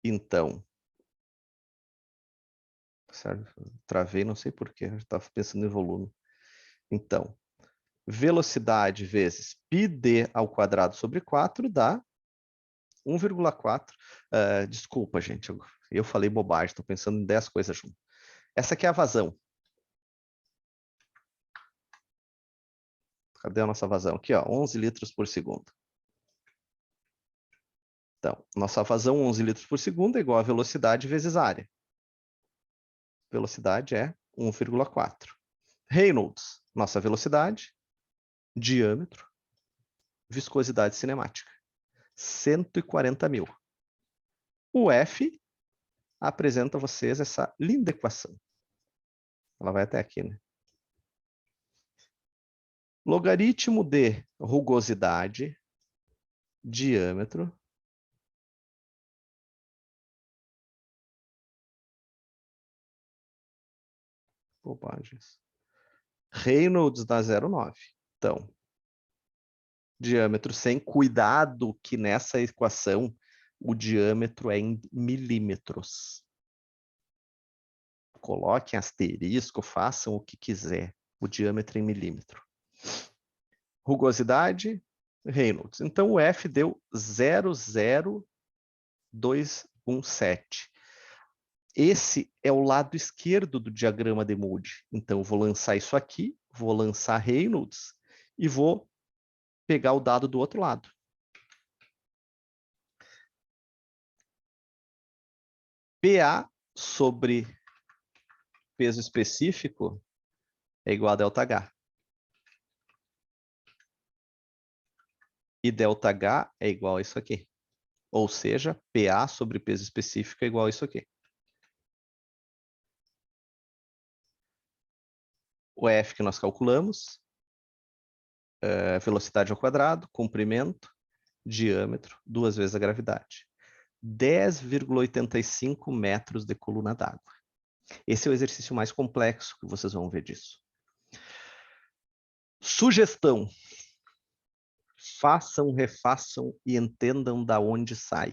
Então, certo? Travei, não sei porquê, eu estava pensando em volume. Então, velocidade vezes πd ao quadrado sobre 4 dá 1,4. Desculpa, gente, eu falei bobagem, estou pensando em 10 coisas juntas. Essa aqui é a vazão. Cadê a nossa vazão? Aqui, ó, 11 litros por segundo. Então, nossa vazão 11 litros por segundo é igual a velocidade vezes área. Velocidade é 1,4. Reynolds, nossa velocidade, diâmetro, viscosidade cinemática, 140 mil. O F apresenta a vocês essa linda equação. Ela vai até aqui, né? Logaritmo de rugosidade, diâmetro, bobagens. Reynolds dá 0,9. Então, diâmetro sem cuidado que nessa equação o diâmetro é em milímetros. Coloquem asterisco, façam o que quiser. O diâmetro em milímetro. Rugosidade, Reynolds. Então, o F deu 0,0217. Esse é o lado esquerdo do diagrama de Moody. Então, eu vou lançar isso aqui, vou lançar Reynolds e vou pegar o dado do outro lado. PA sobre peso específico é igual a ΔH. E ΔH é igual a isso aqui. Ou seja, PA sobre peso específico é igual a isso aqui. O F que nós calculamos, velocidade ao quadrado, comprimento, diâmetro, 2 vezes a gravidade. 10,85 metros de coluna d'água. Esse é o exercício mais complexo que vocês vão ver disso. Sugestão. façam, refaçam e entendam da onde sai.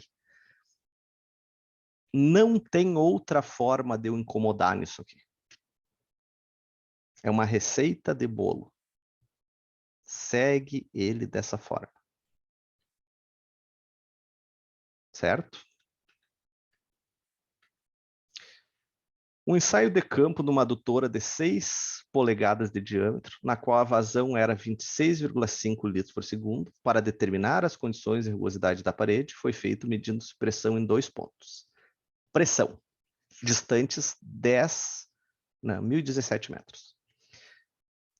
Não tem outra forma de eu incomodar nisso aqui. É uma receita de bolo. Segue ele dessa forma. Certo? Um ensaio de campo numa adutora de 6 polegadas de diâmetro, na qual a vazão era 26,5 litros por segundo, para determinar as condições de rugosidade da parede, foi feito medindo pressão em 2 pontos. Pressão, distantes 1.017 metros.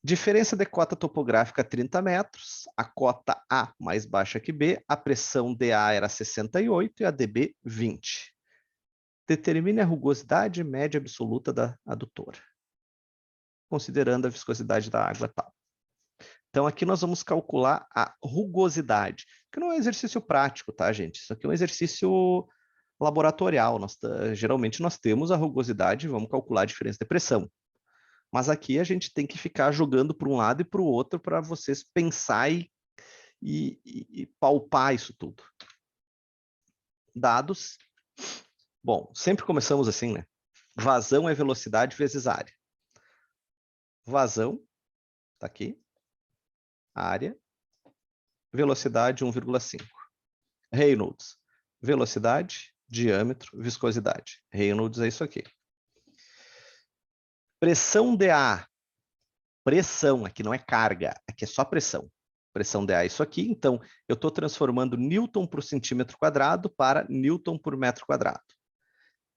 Diferença de cota topográfica 30 metros, a cota A mais baixa que B, a pressão DA era 68 e a DB 20. Determine a rugosidade média absoluta da adutora, considerando a viscosidade da água tal. Então, aqui nós vamos calcular a rugosidade, que não é um exercício prático, tá, gente? Isso aqui é um exercício laboratorial. Geralmente nós temos a rugosidade e vamos calcular a diferença de pressão. Mas aqui a gente tem que ficar jogando para um lado e para o outro para vocês pensar e palpar isso tudo. Dados. Bom, sempre começamos assim, né? Vazão é velocidade vezes área. Vazão, tá aqui. Área. Velocidade 1,5. Reynolds. Velocidade, diâmetro, viscosidade. Reynolds é isso aqui. Pressão DA. Pressão, aqui não é carga, aqui é só pressão. Pressão DA é isso aqui, então eu estou transformando Newton por centímetro quadrado para Newton por metro quadrado.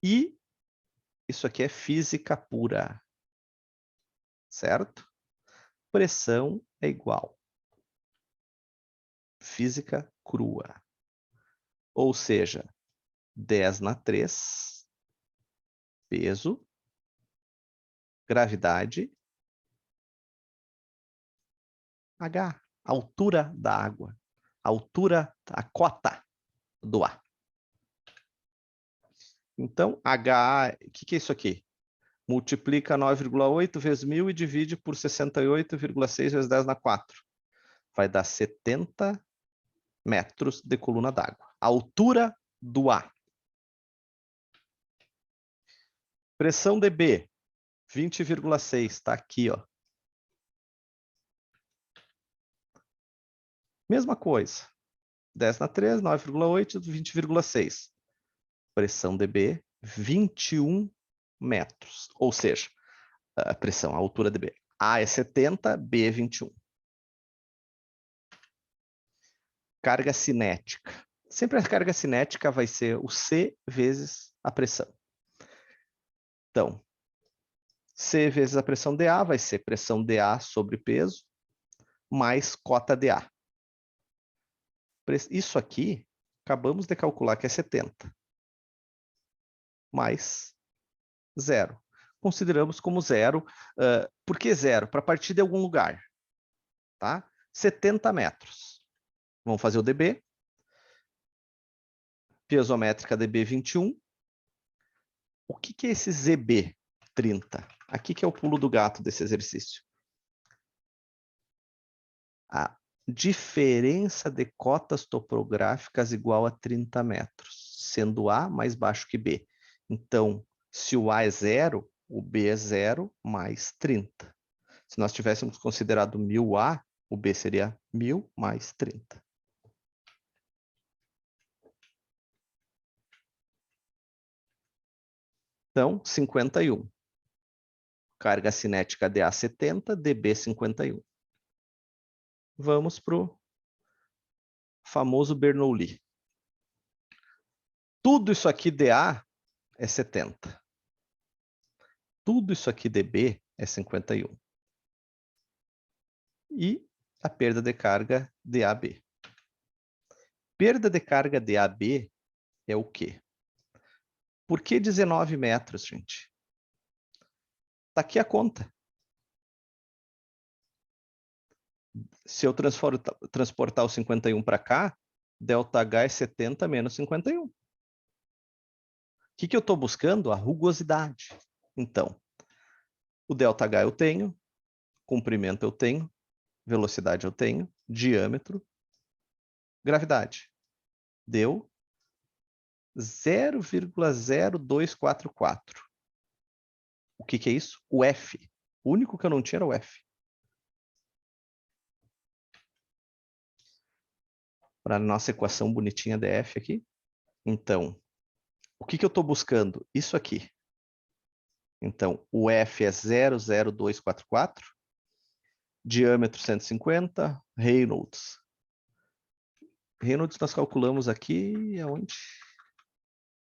E isso aqui é física pura, certo? Pressão é igual. Física crua. Ou seja, 10/3, peso, gravidade, H, altura da água, altura, a cota do ar. Então, HA, o que é isso aqui? Multiplica 9,8 vezes 1.000 e divide por 68,6 vezes 10⁴. Vai dar 70 metros de coluna d'água. Altura do ar. Pressão dB, 20,6, está aqui, ó. Mesma coisa. 10/3, 9,8, 20,6. Pressão dB, 21 metros. Ou seja, a pressão, a altura dB. A é 70, B é 21. Carga cinética. Sempre a carga cinética vai ser o C vezes a pressão. Então, C vezes a pressão dA vai ser pressão dA sobre peso mais cota dA. Isso aqui, acabamos de calcular que é 70. Mais 0. Consideramos como 0. Por que 0? Para partir de algum lugar. Tá? 70 metros. Vamos fazer o dB. Piezométrica dB 21. O que é esse ZB 30? Aqui que é o pulo do gato desse exercício. A diferença de cotas topográficas igual a 30 metros, sendo A mais baixo que B. Então, se o A é 0, o B é 0 mais 30. Se nós tivéssemos considerado 1000A, o B seria 1000 mais 30. Então, 51. Carga cinética dA 70, dB 51. Vamos para o famoso Bernoulli. Tudo isso aqui dA é 70. Tudo isso aqui dB é 51. E a perda de carga DAB. Perda de carga DAB é o quê? Por que 19 metros, gente? Está aqui a conta. Se eu transportar o 51 para cá, ΔH é 70 menos 51. O que eu estou buscando? A rugosidade. Então, o ΔH eu tenho, comprimento eu tenho, velocidade eu tenho, diâmetro, gravidade. Deu 0,0244. O que é isso? O F. O único que eu não tinha era o F. Para a nossa equação bonitinha de F aqui. Então, o que eu estou buscando? Isso aqui. Então, o F é 0,0244. Diâmetro 150. Reynolds. Reynolds nós calculamos aqui, aonde?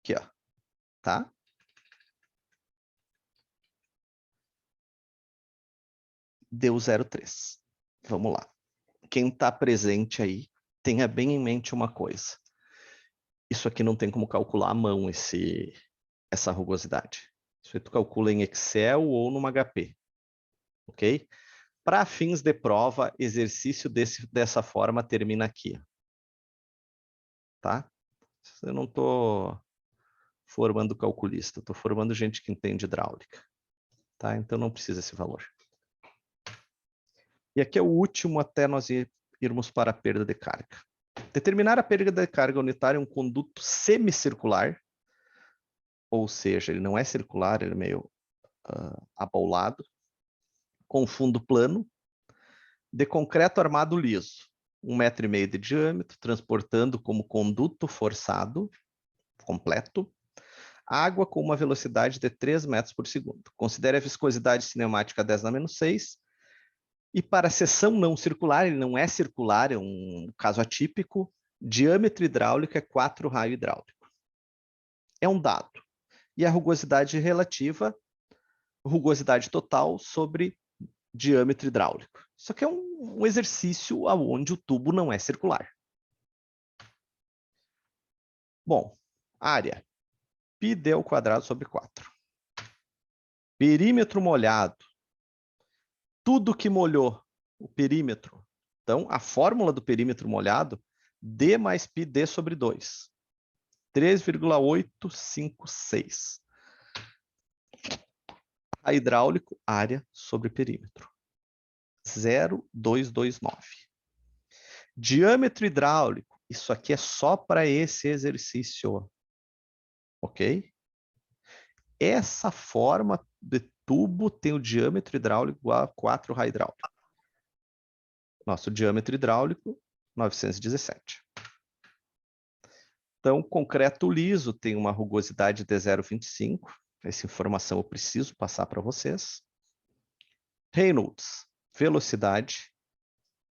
Aqui, ó. Tá? Deu 0,3. Vamos lá. Quem está presente aí, tenha bem em mente uma coisa. Isso aqui não tem como calcular à mão, essa rugosidade. Isso aí tu calcula em Excel ou numa HP. Ok? Para fins de prova, exercício dessa forma termina aqui. Tá? Eu não estou formando calculista, estou formando gente que entende hidráulica. Tá? Então não precisa esse valor. E aqui é o último até nós irmos para a perda de carga. Determinar a perda de carga unitária em um conduto semicircular, ou seja, ele não é circular, ele é meio abaulado, com fundo plano, de concreto armado liso, 1,5 m de diâmetro, transportando como conduto forçado, completo, água com uma velocidade de 3 metros por segundo. Considere a viscosidade cinemática 10⁻⁶. E para a seção não circular, ele não é circular, é um caso atípico, diâmetro hidráulico é 4 raio hidráulico. É um dado. E a rugosidade relativa, rugosidade total sobre diâmetro hidráulico. Isso aqui é um exercício onde o tubo não é circular. Bom, área. Πd ao quadrado sobre 4. Perímetro molhado. Tudo que molhou o perímetro. Então, a fórmula do perímetro molhado, D mais πd sobre 2. 3,856. A hidráulico, área sobre perímetro. 0,229. Diâmetro hidráulico. Isso aqui é só para esse exercício. Ok? Essa forma de tubo tem o diâmetro hidráulico igual a 4 raio hidráulico. Nosso diâmetro hidráulico, 917. Então, concreto liso tem uma rugosidade de 0,25. Essa informação eu preciso passar para vocês. Reynolds, velocidade,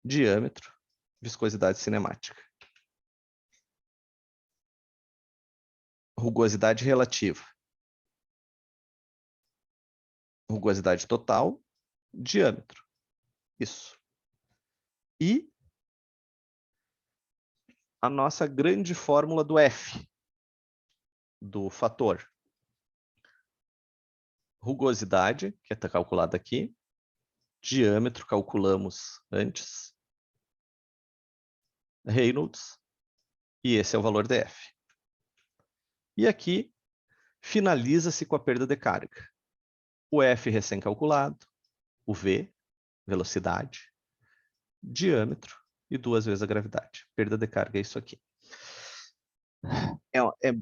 diâmetro, viscosidade cinemática. Rugosidade relativa. Rugosidade total, diâmetro. Isso. E a nossa grande fórmula do F, do fator. Rugosidade, que está calculada aqui. Diâmetro, calculamos antes. Reynolds. E esse é o valor de F. E aqui, finaliza-se com a perda de carga. O F recém-calculado, o V, velocidade, diâmetro e 2 vezes a gravidade. Perda de carga é isso aqui.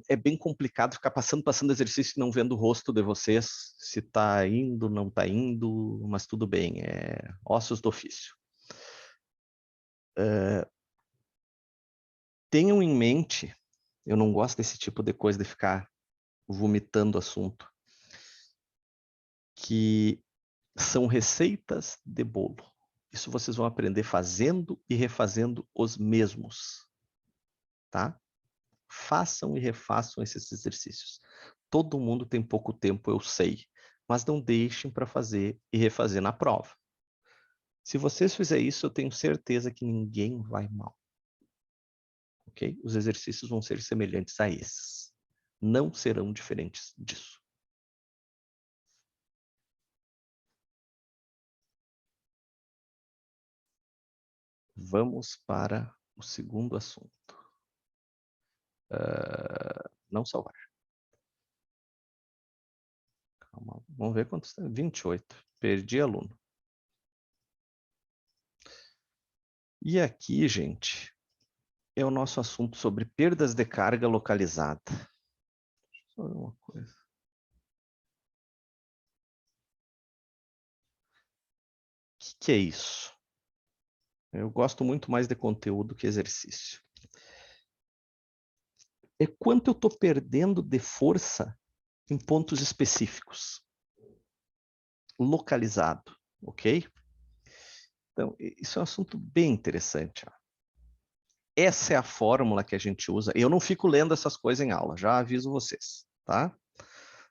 É bem complicado ficar passando exercício e não vendo o rosto de vocês, se está indo, não está indo, mas tudo bem, é ossos do ofício. Tenham em mente, eu não gosto desse tipo de coisa de ficar vomitando assunto, que são receitas de bolo. Isso vocês vão aprender fazendo e refazendo os mesmos, tá? Façam e refaçam esses exercícios. Todo mundo tem pouco tempo, eu sei, mas não deixem para fazer e refazer na prova. Se vocês fizerem isso, eu tenho certeza que ninguém vai mal. Ok? Os exercícios vão ser semelhantes a esses. Não serão diferentes disso. Vamos para o segundo assunto. Não salvar. Calma, vamos ver quantos tem. 28. Perdi aluno. E aqui, gente, é o nosso assunto sobre perdas de carga localizada. Deixa eu só ver uma coisa. O que é isso? Eu gosto muito mais de conteúdo que exercício. É quanto eu estou perdendo de força em pontos específicos. Localizado, ok? Então, isso é um assunto bem interessante. Ó. Essa é a fórmula que a gente usa. Eu não fico lendo essas coisas em aula, já aviso vocês, tá?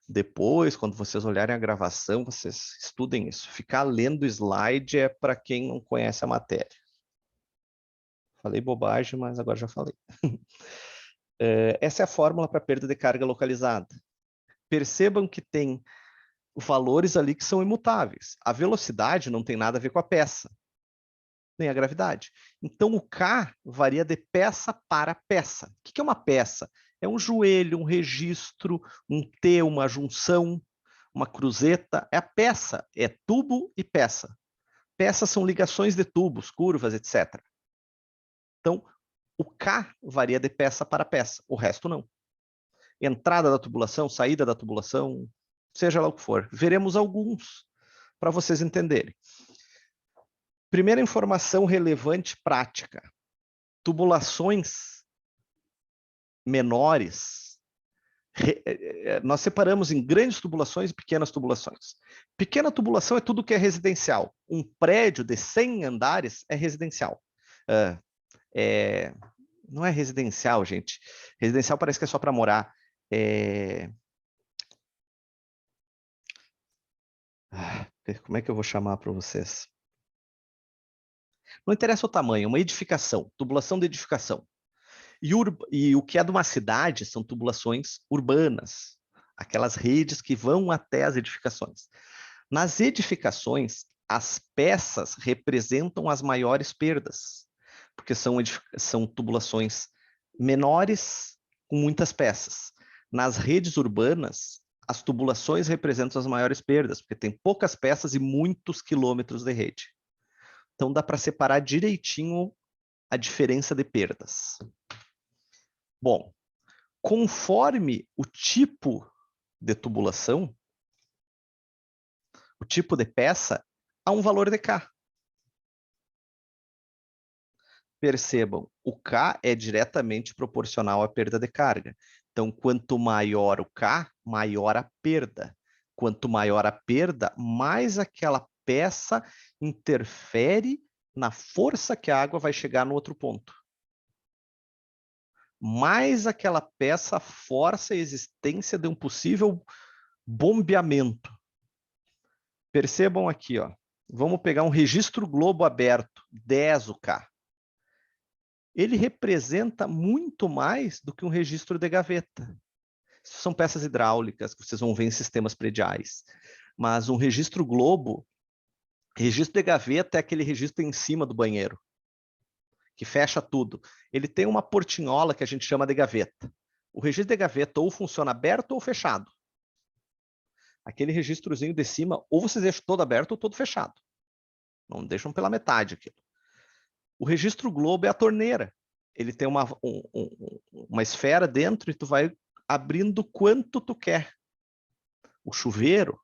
Depois, quando vocês olharem a gravação, vocês estudem isso. Ficar lendo slide é para quem não conhece a matéria. Falei bobagem, mas agora já falei. Essa é a fórmula para perda de carga localizada. Percebam que tem valores ali que são imutáveis. A velocidade não tem nada a ver com a peça, nem a gravidade. Então, o K varia de peça para peça. O que é uma peça? É um joelho, um registro, um T, uma junção, uma cruzeta. É a peça, é tubo e peça. Peças são ligações de tubos, curvas, etc. Então, o K varia de peça para peça, o resto não. Entrada da tubulação, saída da tubulação, seja lá o que for. Veremos alguns para vocês entenderem. Primeira informação relevante prática. Tubulações menores, nós separamos em grandes tubulações e pequenas tubulações. Pequena tubulação é tudo que é residencial. Um prédio de 100 andares é residencial. Não é residencial, gente. Residencial parece que é só para morar. Como é que eu vou chamar para vocês? Não interessa o tamanho, uma edificação, tubulação de edificação. E o que é de uma cidade são tubulações urbanas, aquelas redes que vão até as edificações. Nas edificações, as peças representam as maiores perdas, porque são tubulações menores com muitas peças. Nas redes urbanas, as tubulações representam as maiores perdas, porque tem poucas peças e muitos quilômetros de rede. Então dá para separar direitinho a diferença de perdas. Bom, conforme o tipo de tubulação, o tipo de peça, há um valor de K. Percebam, o K é diretamente proporcional à perda de carga. Então, quanto maior o K, maior a perda. Quanto maior a perda, mais aquela peça interfere na força que a água vai chegar no outro ponto. Mais aquela peça força a existência de um possível bombeamento. Percebam aqui, ó. Vamos pegar um registro globo aberto, 10 UK. Ele representa muito mais do que um registro de gaveta. São peças hidráulicas que vocês vão ver em sistemas prediais. Mas um registro globo, registro de gaveta é aquele registro em cima do banheiro, que fecha tudo. Ele tem uma portinhola que a gente chama de gaveta. O registro de gaveta ou funciona aberto ou fechado. Aquele registrozinho de cima, ou vocês deixam todo aberto ou todo fechado. Não deixam pela metade aquilo. O registro globo é a torneira. Ele tem uma esfera dentro e tu vai abrindo quanto tu quer. O chuveiro.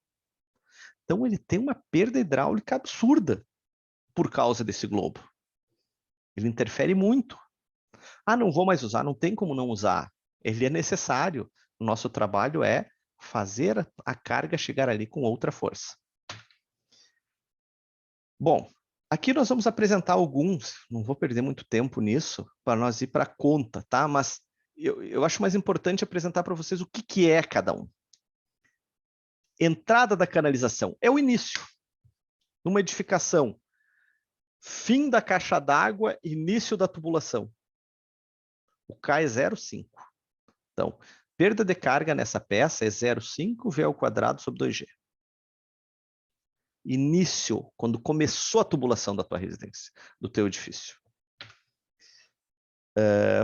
Então ele tem uma perda hidráulica absurda por causa desse globo. Ele interfere muito. Ah, não vou mais usar, não tem como não usar. Ele é necessário. O nosso trabalho é fazer a carga chegar ali com outra força. Bom, aqui nós vamos apresentar alguns, não vou perder muito tempo nisso, para nós ir para a conta, tá? Mas eu acho mais importante apresentar para vocês o que é cada um. Entrada da canalização é o início. Numa edificação, fim da caixa d'água, início da tubulação. O K é 0,5. Então, perda de carga nessa peça é 0,5 V ao quadrado sobre 2G. Início, quando começou a tubulação da tua residência, do teu edifício.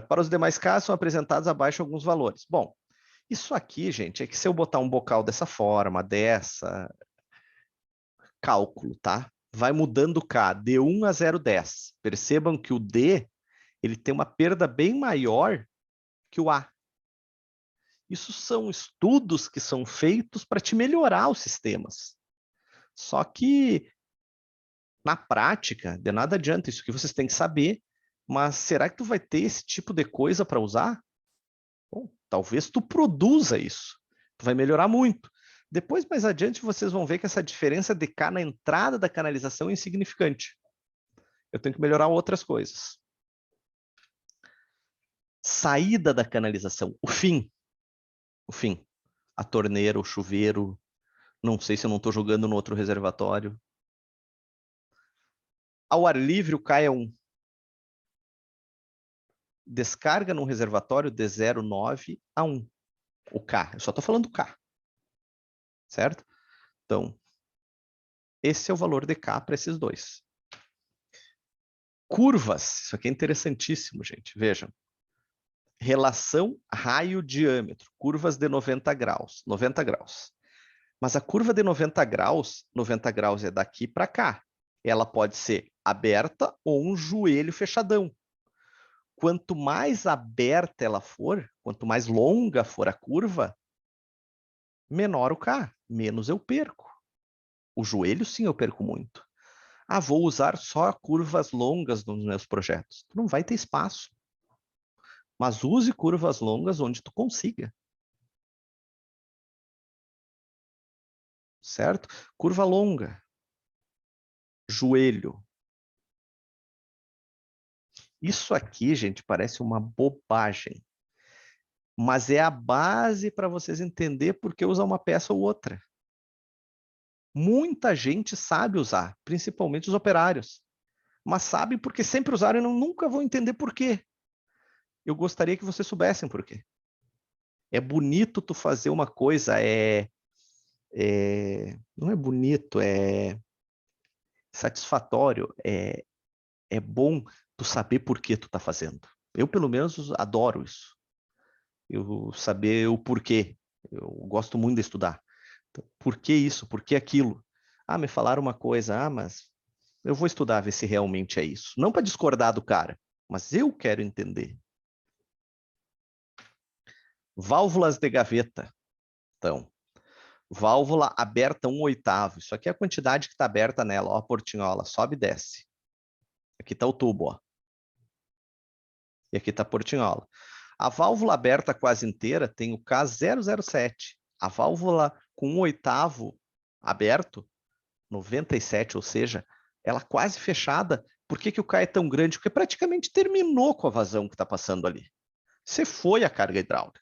Para os demais casos, são apresentados abaixo alguns valores. Bom, isso aqui, gente, é que se eu botar um bocal dessa forma, cálculo, tá? Vai mudando o K, de 1 a 0,10. Percebam que o D ele tem uma perda bem maior que o A. Isso são estudos que são feitos para te melhorar os sistemas. Só que, na prática, de nada adianta, isso que vocês têm que saber, mas será que tu vai ter esse tipo de coisa para usar? Bom, talvez tu produza isso. Tu vai melhorar muito. Depois, mais adiante, vocês vão ver que essa diferença de K na entrada da canalização é insignificante. Eu tenho que melhorar outras coisas. Saída da canalização, o fim. O fim. A torneira, o chuveiro. Não sei se eu não estou jogando no outro reservatório. Ao ar livre, o K é 1. Descarga num reservatório de 0,9 a 1. O K. Eu só estou falando do K. Certo? Então, esse é o valor de K para esses dois. Curvas. Isso aqui é interessantíssimo, gente. Vejam. Relação raio-diâmetro. Curvas de 90 graus. 90 graus. Mas a curva de 90 graus é daqui para cá. Ela pode ser aberta ou um joelho fechadão. Quanto mais aberta ela for, quanto mais longa for a curva, menor o K, menos eu perco. O joelho, sim, eu perco muito. Ah, vou usar só curvas longas nos meus projetos. Tu não vai ter espaço. Mas use curvas longas onde tu consiga. Certo? Curva longa. Joelho. Isso aqui, gente, parece uma bobagem. Mas é a base para vocês entenderem por que usar uma peça ou outra. Muita gente sabe usar, principalmente os operários. Mas sabe porque sempre usaram e nunca vão entender por quê. Eu gostaria que vocês soubessem por quê. É bonito tu fazer uma coisa, não é bonito, é satisfatório, é bom tu saber por que tu tá fazendo. Eu, pelo menos, adoro isso. Eu saber o porquê. Eu gosto muito de estudar. Então, por que isso? Por que aquilo? Ah, me falaram uma coisa. Ah, mas eu vou estudar, ver se realmente é isso. Não para discordar do cara, mas eu quero entender. Válvulas de gaveta. Então, válvula aberta 1/8. Isso aqui é a quantidade que está aberta nela. Ó, a portinhola. Sobe e desce. Aqui está o tubo, ó. E aqui está a portinhola. A válvula aberta quase inteira tem o K007. A válvula com 1/8 aberto, 97, ou seja, ela quase fechada. Por que o K é tão grande? Porque praticamente terminou com a vazão que está passando ali. Você foi a carga hidráulica.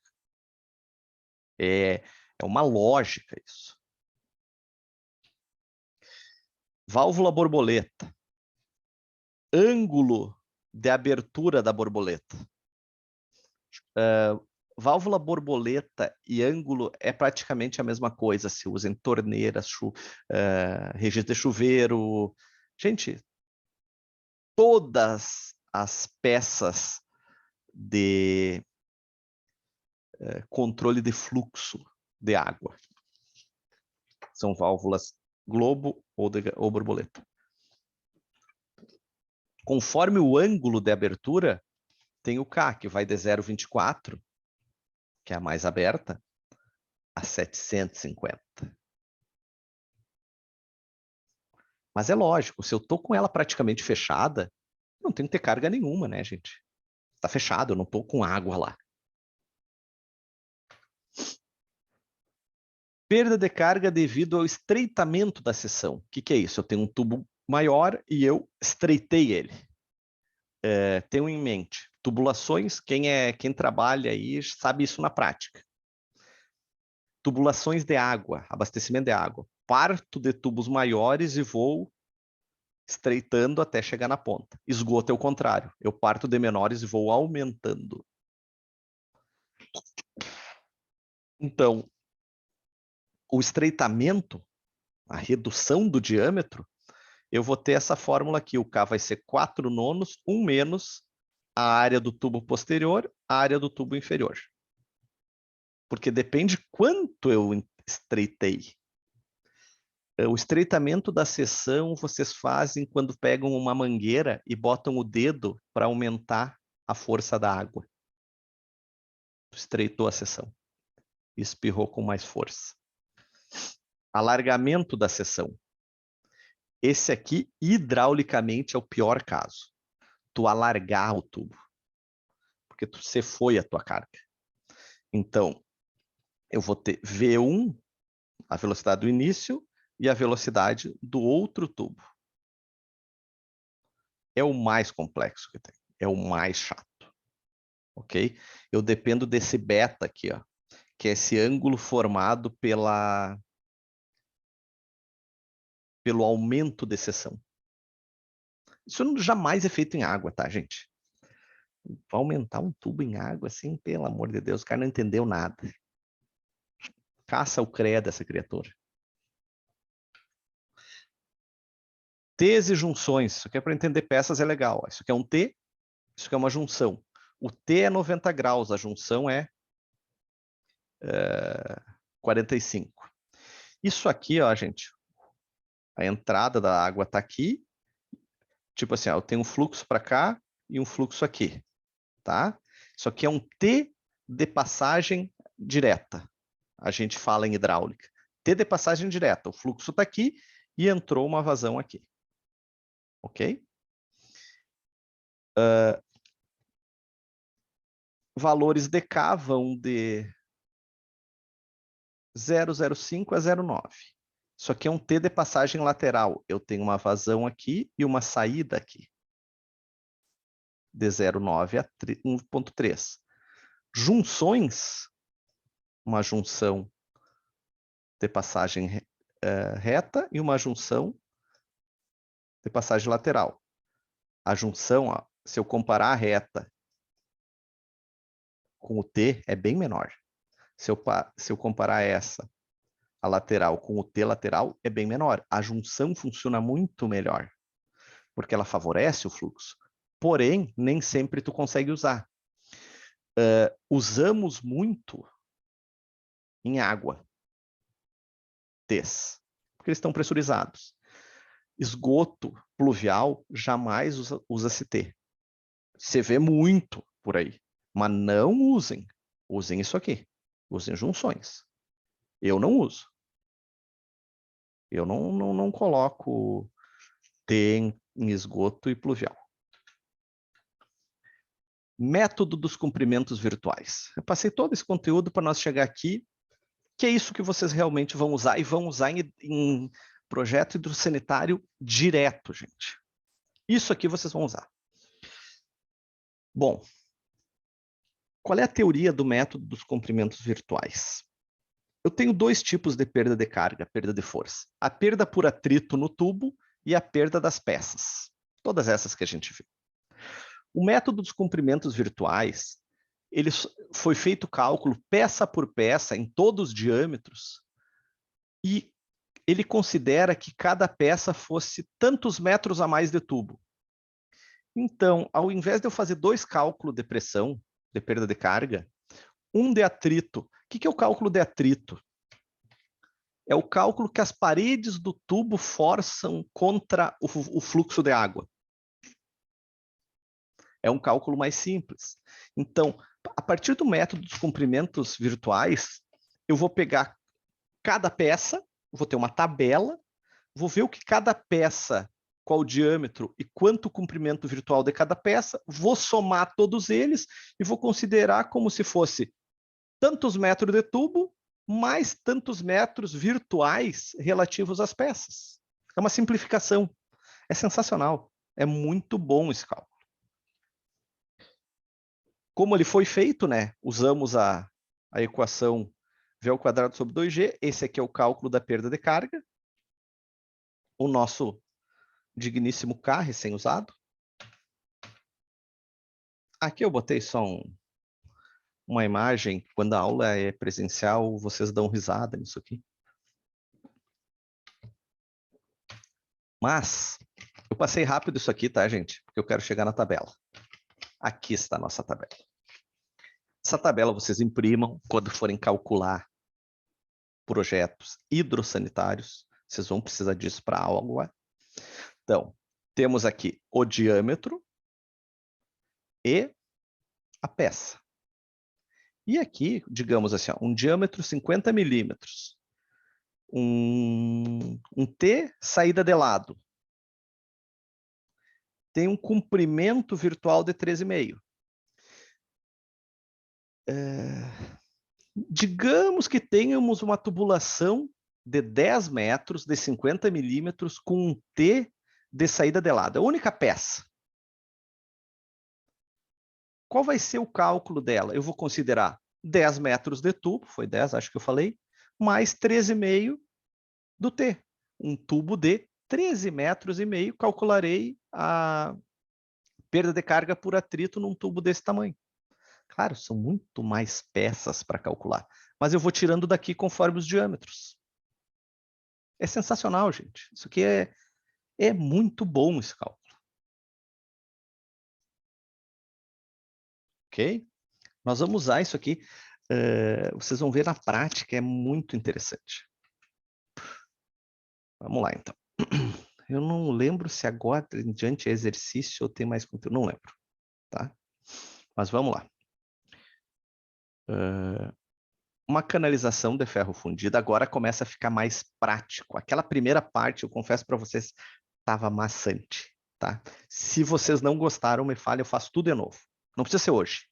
É uma lógica isso. Válvula borboleta. Ângulo de abertura da borboleta. Válvula borboleta e ângulo é praticamente a mesma coisa. Se usa em torneiras, registro de chuveiro. Gente, todas as peças de controle de fluxo de água são válvulas globo ou borboleta. Conforme o ângulo de abertura, tem o K, que vai de 0,24, que é a mais aberta, a 750. Mas é lógico, se eu estou com ela praticamente fechada, não tem que ter carga nenhuma, né, gente? Está fechado, eu não estou com água lá. Perda de carga devido ao estreitamento da seção. O que é isso? Eu tenho um tubo maior e eu estreitei ele. Tenho em mente tubulações, quem trabalha aí sabe isso na prática. Tubulações de água, abastecimento de água. Parto de tubos maiores e vou estreitando até chegar na ponta. Esgoto é o contrário. Eu parto de menores e vou aumentando. Então, o estreitamento, a redução do diâmetro, eu vou ter essa fórmula aqui. O K vai ser 4 nonos, 1 menos a área do tubo posterior, a área do tubo inferior. Porque depende quanto eu estreitei. O estreitamento da seção vocês fazem quando pegam uma mangueira e botam o dedo para aumentar a força da água. Tu estreitou a seção. Espirrou com mais força. Alargamento da seção. Esse aqui, hidraulicamente, é o pior caso. Tu alargar o tubo. Porque você foi a tua carga. Então, eu vou ter V1, a velocidade do início, e a velocidade do outro tubo. É o mais complexo que tem. É o mais chato. Ok? Eu dependo desse beta aqui, ó, que é esse ângulo formado pelo aumento de seção. Isso jamais é feito em água, tá, gente? Vai aumentar um tubo em água, assim, pelo amor de Deus, o cara não entendeu nada. Caça o CREA dessa criatura. T's e junções. Isso aqui é para entender peças, é legal. Isso aqui é um T, isso aqui é uma junção. O T é 90 graus, a junção é 45. Isso aqui, ó, gente, a entrada da água está aqui. Tipo assim, ó, eu tenho um fluxo para cá e um fluxo aqui, tá? Isso aqui é um T de passagem direta. A gente fala em hidráulica. T de passagem direta. O fluxo está aqui e entrou uma vazão aqui. Ok? Valores de K vão de 0,05 a 0,9. Isso aqui é um T de passagem lateral. Eu tenho uma vazão aqui e uma saída aqui. De 0,9 a 1,3. Junções, uma junção de passagem reta e uma junção de passagem lateral. A junção, ó, se eu comparar a reta com o T, é bem menor. Se eu comparar essa, a lateral, com o T lateral, é bem menor. A junção funciona muito melhor, porque ela favorece o fluxo. Porém, nem sempre tu consegue usar. Usamos muito em água, T's, porque eles estão pressurizados. Esgoto pluvial jamais usa-se T. Você vê muito por aí, mas não usem. Usem isso aqui. Usem junções. Eu não uso. Eu não coloco T em esgoto e pluvial. Método dos comprimentos virtuais. Eu passei todo esse conteúdo para nós chegar aqui, que é isso que vocês realmente vão usar, e vão usar em projeto hidrossanitário direto, gente. Isso aqui vocês vão usar. Bom, qual é a teoria do método dos comprimentos virtuais? Eu tenho dois tipos de perda de carga, perda de força. A perda por atrito no tubo e a perda das peças. Todas essas que a gente viu. O método dos comprimentos virtuais, ele foi feito cálculo peça por peça em todos os diâmetros e ele considera que cada peça fosse tantos metros a mais de tubo. Então, ao invés de eu fazer dois cálculos de pressão, de perda de carga, um de atrito. O que é o cálculo de atrito? É o cálculo que as paredes do tubo forçam contra o fluxo de água. É um cálculo mais simples. Então, a partir do método dos comprimentos virtuais, eu vou pegar cada peça, vou ter uma tabela, vou ver o que cada peça, qual o diâmetro e quanto o comprimento virtual de cada peça, vou somar todos eles e vou considerar como se fosse tantos metros de tubo mais tantos metros virtuais relativos às peças. É uma simplificação. É sensacional. É muito bom esse cálculo. Como ele foi feito, né? Usamos a equação V ao quadrado sobre 2G. Esse aqui é o cálculo da perda de carga. O nosso digníssimo K recém-usado. Aqui eu botei só uma imagem. Quando a aula é presencial, vocês dão risada nisso aqui. Mas eu passei rápido isso aqui, tá, gente? Porque eu quero chegar na tabela. Aqui está a nossa tabela. Essa tabela vocês imprimam quando forem calcular projetos hidrossanitários. Vocês vão precisar disso para a aula. Então, temos aqui o diâmetro e a peça. E aqui, digamos assim, ó, um diâmetro 50 milímetros, um T saída de lado, tem um comprimento virtual de 13,5. Digamos que tenhamos uma tubulação de 10 metros, de 50 milímetros, com um T de saída de lado. A única peça. Qual vai ser o cálculo dela? Eu vou considerar 10 metros de tubo, foi 10, acho que eu falei, mais 13,5 do T. Um tubo de 13,5 metros, calcularei a perda de carga por atrito num tubo desse tamanho. Claro, são muito mais peças para calcular, mas eu vou tirando daqui conforme os diâmetros. É sensacional, gente. Isso aqui é muito bom, esse cálculo. Ok? Nós vamos usar isso aqui. Vocês vão ver na prática, é muito interessante. Vamos lá, então. Eu não lembro se agora em diante é exercício ou tem mais conteúdo. Não lembro. Tá? Mas vamos lá. Uma canalização de ferro fundido agora começa a ficar mais prático. Aquela primeira parte, eu confesso para vocês, estava maçante. Tá? Se vocês não gostaram, me falem, eu faço tudo de novo. Não precisa ser hoje.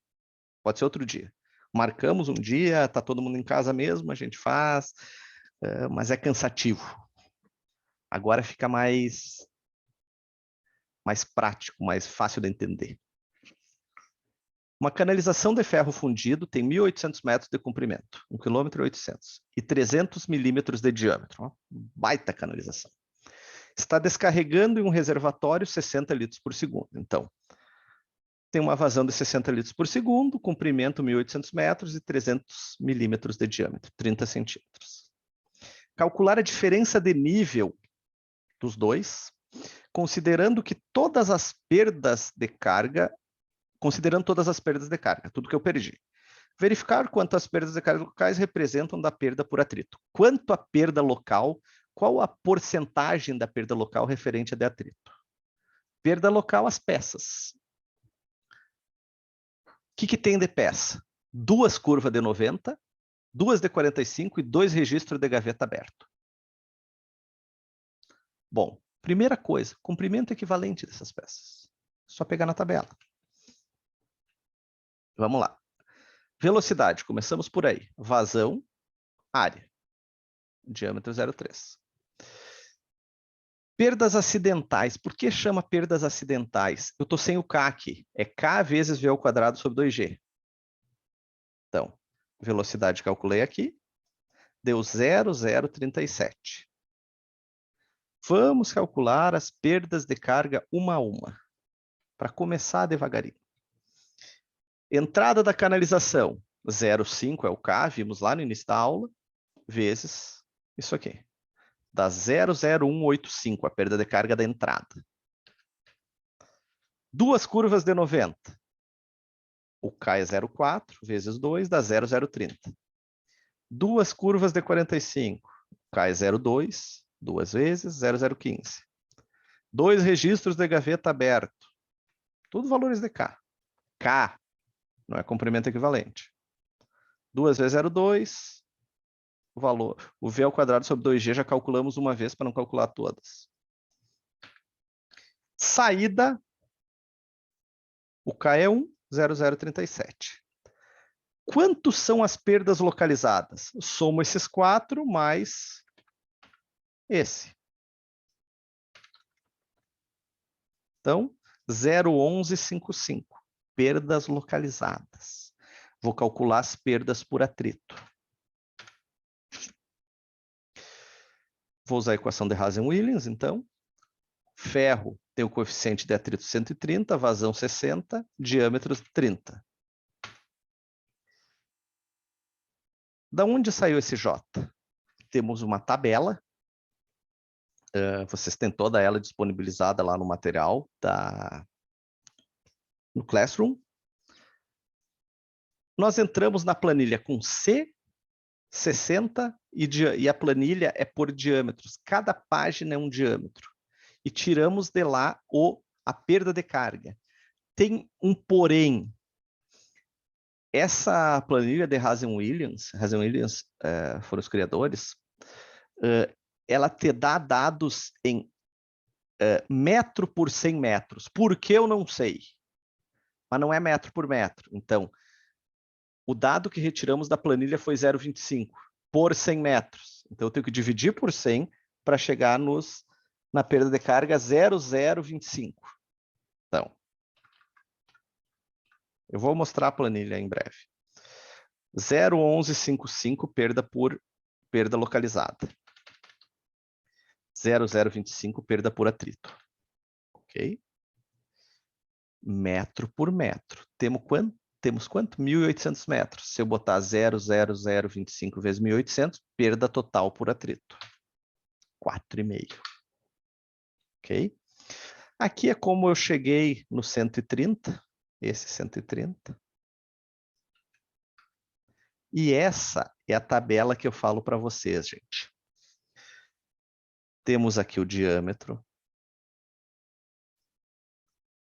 Pode ser outro dia. Marcamos um dia, tá todo mundo em casa mesmo, a gente faz, mas é cansativo. Agora fica mais prático, mais fácil de entender. Uma canalização de ferro fundido tem 1.800 metros de comprimento, 1,8 km, e 300 milímetros de diâmetro. Uma baita canalização. Está descarregando em um reservatório 60 litros por segundo. Então, tem uma vazão de 60 litros por segundo, comprimento 1.800 metros e 300 milímetros de diâmetro, 30 centímetros. Calcular a diferença de nível dos dois, considerando todas as perdas de carga, tudo que eu perdi. Verificar quanto as perdas de carga locais representam da perda por atrito. Quanto a perda local, qual a porcentagem da perda local referente a de atrito? Perda local, as peças. O que tem de peça? 2 curvas de 90, 2 de 45 e 2 registros de gaveta aberto. Bom, primeira coisa, comprimento equivalente dessas peças. Só pegar na tabela. Vamos lá. Velocidade, começamos por aí. Vazão, área. Diâmetro 0,3. Perdas acidentais. Por que chama perdas acidentais? Eu estou sem o K aqui. É K vezes V ao quadrado sobre 2G. Então, velocidade calculei aqui. Deu 0,037. Vamos calcular as perdas de carga uma a uma. Para começar devagarinho. Entrada da canalização, 0,5 é o K, vimos lá no início da aula, vezes isso aqui. Dá 0,0185, a perda de carga da entrada. 2 curvas de 90. O K é 0,4, vezes 2, dá 0,030. 2 curvas de 45. O K é 0,2, 2 vezes, 0,015. 2 registros de gaveta aberto. Tudo valores de K. K não é comprimento equivalente. 2 vezes 0,2, o valor. O V ao quadrado sobre 2G já calculamos uma vez para não calcular todas. Saída, o K é 1, 0,037. Quantos são as perdas localizadas? Somo esses 4 mais esse. Então, 0,1155. Perdas localizadas. Vou calcular as perdas por atrito. Vou usar a equação de Hazen-Williams, então. Ferro tem o coeficiente de atrito 130, vazão 60, diâmetro 30. Da onde saiu esse J? Temos uma tabela. Vocês têm toda ela disponibilizada lá no material no Classroom. Nós entramos na planilha com C, 60 e a planilha é por diâmetros. Cada página é um diâmetro. E tiramos de lá a perda de carga. Tem um porém. Essa planilha de Hazen-Williams foram os criadores, ela te dá dados em metro por 100 metros. Por que eu não sei? Mas não é metro por metro. Então, o dado que retiramos da planilha foi 0,25 por 100 metros. Então, eu tenho que dividir por 100 para chegar na perda de carga 0,025. Então, eu vou mostrar a planilha em breve. 0,1155 perda localizada. 0,025 perda por atrito. Ok? Metro por metro. Temos quanto? 1.800 metros. Se eu botar 0,0025 vezes 1.800, perda total por atrito. 4,5. Ok? Aqui é como eu cheguei no 130. Esse 130. E essa é a tabela que eu falo para vocês, gente. Temos aqui o diâmetro.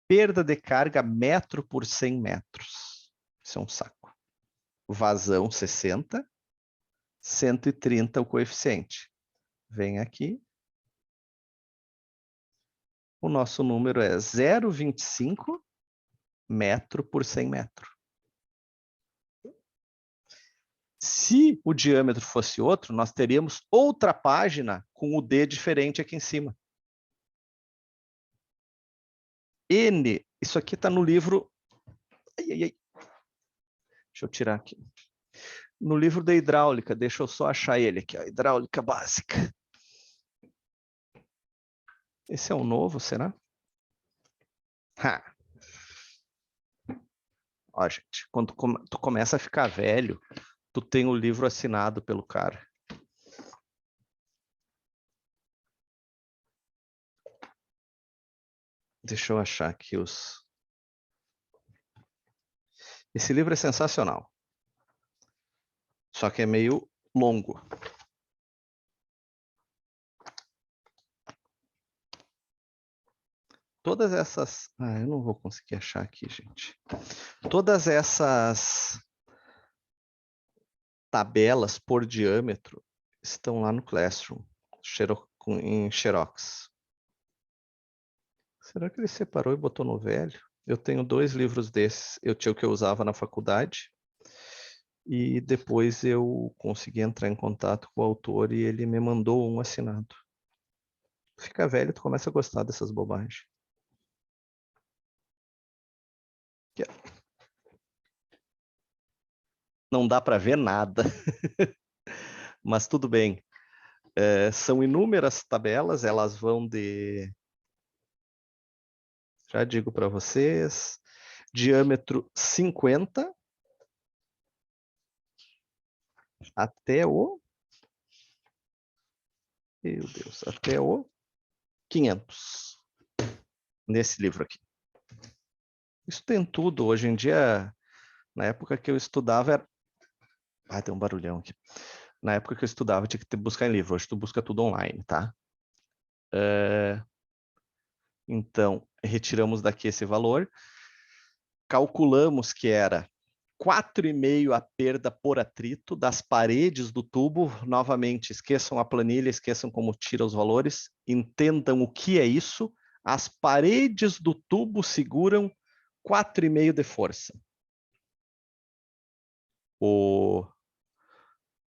Perda de carga metro por 100 metros. Isso é um saco. Vazão 60. 130 o coeficiente. Vem aqui. O nosso número é 0,25 metro por 100 metros. Se o diâmetro fosse outro, nós teríamos outra página com o D diferente aqui em cima. N, isso aqui está no livro... Ai, ai, ai. Deixa eu tirar aqui. No livro da hidráulica, deixa eu só achar ele aqui, ó, hidráulica básica. Esse é o novo, será? Ha. Ó, gente, quando tu começa a ficar velho, tu tem o livro assinado pelo cara. Deixa eu achar aqui os... Esse livro é sensacional. Só que é meio longo. Todas essas... Ah, eu não vou conseguir achar aqui, gente. Todas essas tabelas por diâmetro estão lá no Classroom, em Xerox. Será que ele separou e botou no velho? Eu tenho 2 livros desses. Eu tinha o que eu usava na faculdade. E depois eu consegui entrar em contato com o autor e ele me mandou um assinado. Fica velho, tu começa a gostar dessas bobagens. Não dá para ver nada, mas tudo bem. São inúmeras tabelas, elas vão de... Já digo para vocês, diâmetro 50 até o... Meu Deus, até o 500. Nesse livro aqui. Isso tem tudo. Hoje em dia, na época que eu estudava... Era... Ah, tem um barulhão aqui. Na época que eu estudava, tinha que buscar em livro. Hoje tu busca tudo online, tá? Então, retiramos daqui esse valor. Calculamos que era 4,5 a perda por atrito das paredes do tubo. Novamente, esqueçam a planilha, esqueçam como tira os valores. Entendam o que é isso. As paredes do tubo seguram 4,5 de força.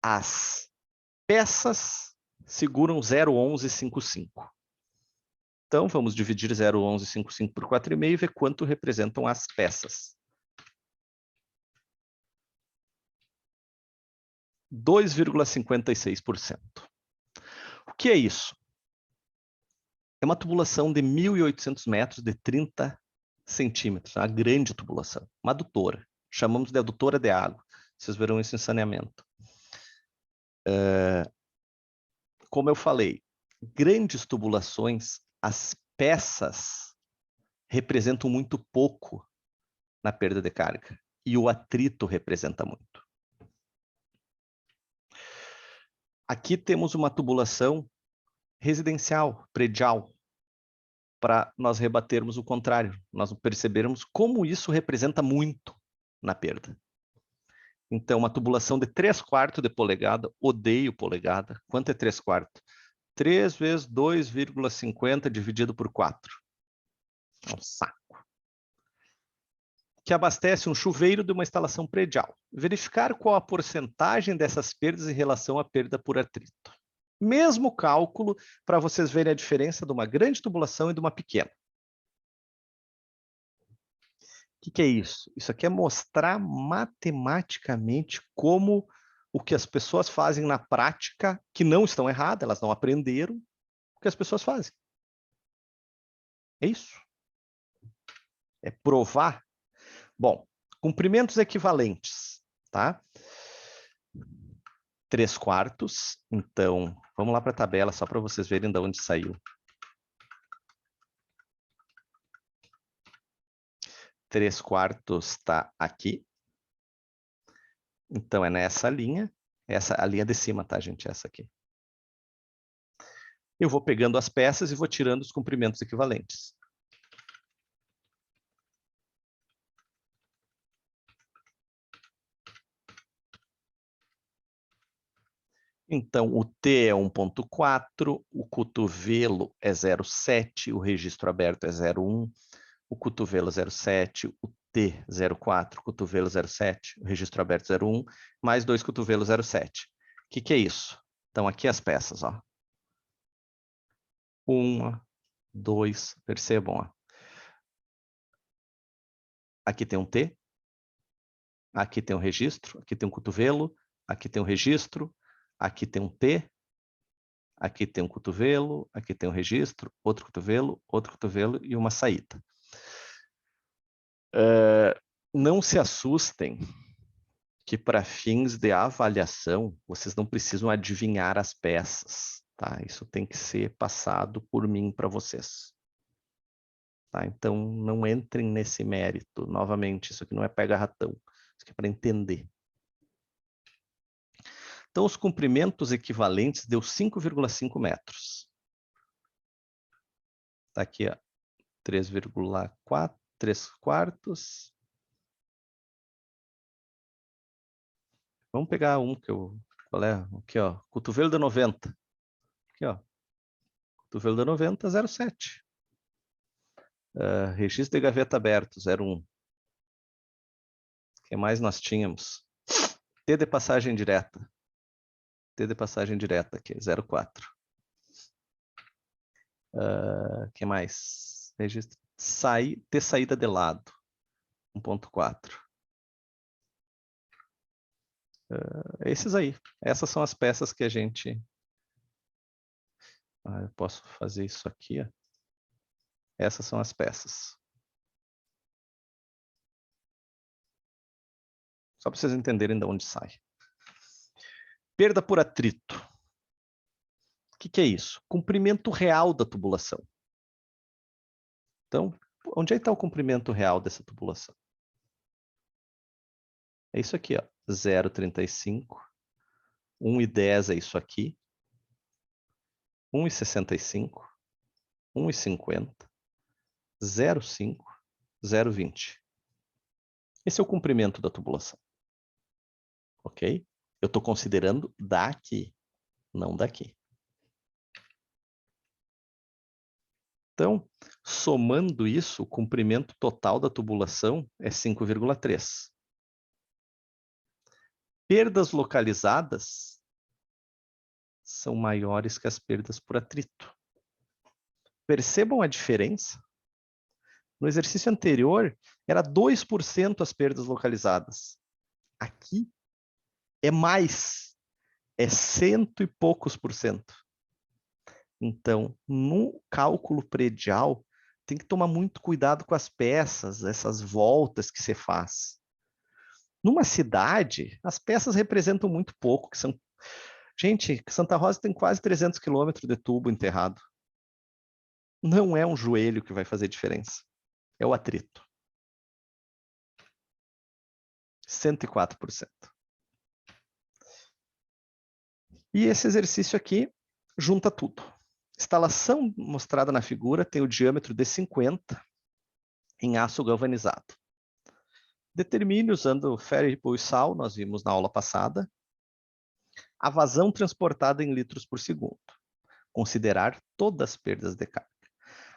As peças seguram 0,1155. Então, vamos dividir 0,1155 por 4,5 e ver quanto representam as peças. 2,56%. O que é isso? É uma tubulação de 1.800 metros de 30 centímetros, uma grande tubulação, uma adutora. Chamamos de adutora de água. Vocês verão isso em saneamento. Como eu falei, grandes tubulações, as peças representam muito pouco na perda de carga e o atrito representa muito. Aqui temos uma tubulação residencial, predial, para nós rebatermos o contrário, nós percebermos como isso representa muito na perda. Então, uma tubulação de 3/4 de polegada, odeio polegada. Quanto é 3/4? 3 vezes 2,50 dividido por 4. É um saco. Que abastece um chuveiro de uma instalação predial. Verificar qual a porcentagem dessas perdas em relação à perda por atrito. Mesmo cálculo para vocês verem a diferença de uma grande tubulação e de uma pequena. O que é isso? Isso aqui é mostrar matematicamente como o que as pessoas fazem na prática, que não estão erradas, elas não aprenderam o que as pessoas fazem. É isso. É provar. Bom, comprimentos equivalentes, tá? 3/4. Então, vamos lá para a tabela, só para vocês verem de onde saiu. 3/4 está aqui. Então, é nessa linha. Essa a linha de cima, tá, gente? Essa aqui. Eu vou pegando as peças e vou tirando os comprimentos equivalentes. Então, o T é 1,4, o cotovelo é 0,7, o registro aberto é 0,1, o cotovelo 0,7, o T 0,4, o cotovelo 0,7, o registro aberto 0,1, mais 2 cotovelos 0,7. O que é isso? Então, aqui as peças, ó. 1, 2, percebam, ó. Aqui tem um T, aqui tem um registro, aqui tem um cotovelo, aqui tem um registro, aqui tem um T, aqui tem um cotovelo, aqui tem um registro, outro cotovelo e uma saída. Não se assustem que para fins de avaliação, vocês não precisam adivinhar as peças, tá? Isso tem que ser passado por mim para vocês. Tá? Então, não entrem nesse mérito. Novamente, isso aqui não é pega-ratão. Isso aqui é para entender. Então, os comprimentos equivalentes deu 5,5 metros. Está aqui, 3,4, 3/4. Vamos pegar um que eu... Qual é? Aqui, ó. Cotovelo de 90. Aqui, ó. Cotovelo de 90, 0,7. Registro de gaveta aberto, 0,1. O que mais nós tínhamos? T de passagem direta. T de passagem direta aqui, 0,4. O que mais? Registro. T saída de lado, 1,4. Esses aí. Essas são as peças que a gente... eu posso fazer isso aqui, ó. Essas são as peças. Só para vocês entenderem de onde sai. Perda por atrito. O que é isso? Comprimento real da tubulação. Então, onde é que está o comprimento real dessa tubulação? É isso aqui, ó. 0,35. 1,10 é isso aqui. 1,65. 1,50. 0,5. 0,20. Esse é o comprimento da tubulação. Ok? Eu estou considerando daqui, não daqui. Então, somando isso, o comprimento total da tubulação é 5,3. Perdas localizadas são maiores que as perdas por atrito. Percebam a diferença? No exercício anterior, era 2% as perdas localizadas. Aqui é mais, é 100 e poucos %. Então, no cálculo predial, tem que tomar muito cuidado com as peças, essas voltas que você faz. Numa cidade, as peças representam muito pouco, que são... Gente, Santa Rosa tem quase 300 quilômetros de tubo enterrado. Não é um joelho que vai fazer diferença. É o atrito. 104%. E esse exercício aqui junta tudo. Instalação mostrada na figura tem o diâmetro de 50 em aço galvanizado. Determine, usando ferro e sal, nós vimos na aula passada, a vazão transportada em litros por segundo. Considerar todas as perdas de carga.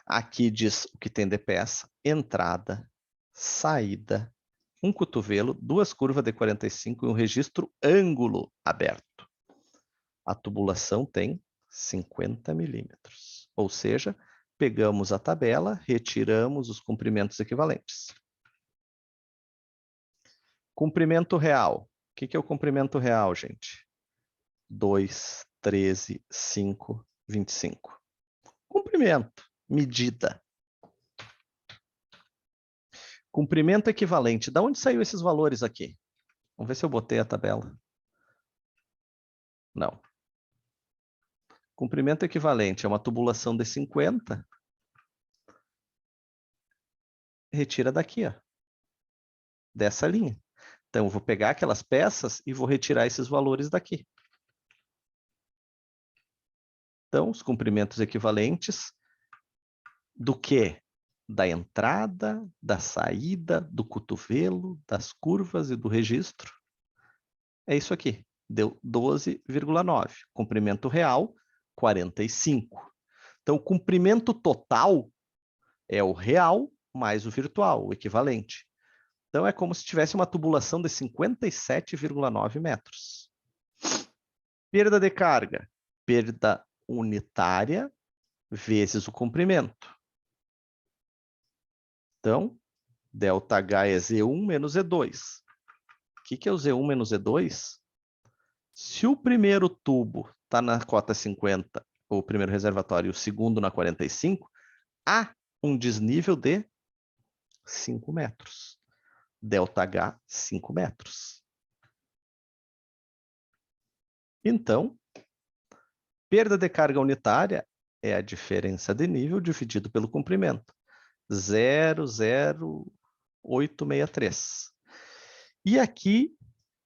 Aqui diz o que tem de peça: entrada, saída, um cotovelo, duas curvas de 45 e um registro ângulo aberto. A tubulação tem 50 milímetros. Ou seja, pegamos a tabela, retiramos os comprimentos equivalentes. Comprimento real. O que é o comprimento real, gente? 2, 13, 5, 25. Comprimento, medida. Comprimento equivalente. Da onde saiu esses valores aqui? Vamos ver se eu botei a tabela. Não. Comprimento equivalente é uma tubulação de 50. Retira daqui, ó. Dessa linha. Então, eu vou pegar aquelas peças e vou retirar esses valores daqui. Então, os comprimentos equivalentes do quê? Da entrada, da saída, do cotovelo, das curvas e do registro. É isso aqui. Deu 12,9. Comprimento real, 45. Então, o comprimento total é o real mais o virtual, o equivalente. Então, é como se tivesse uma tubulação de 57,9 metros. Perda de carga. Perda unitária vezes o comprimento. Então, ΔH é Z1 menos Z2. O que é o Z1 menos Z2? Se o primeiro tubo está na cota 50, ou o primeiro reservatório, e o segundo na 45, há um desnível de 5 metros. ΔH, 5 metros. Então, perda de carga unitária é a diferença de nível dividido pelo comprimento. 0,0863. E aqui,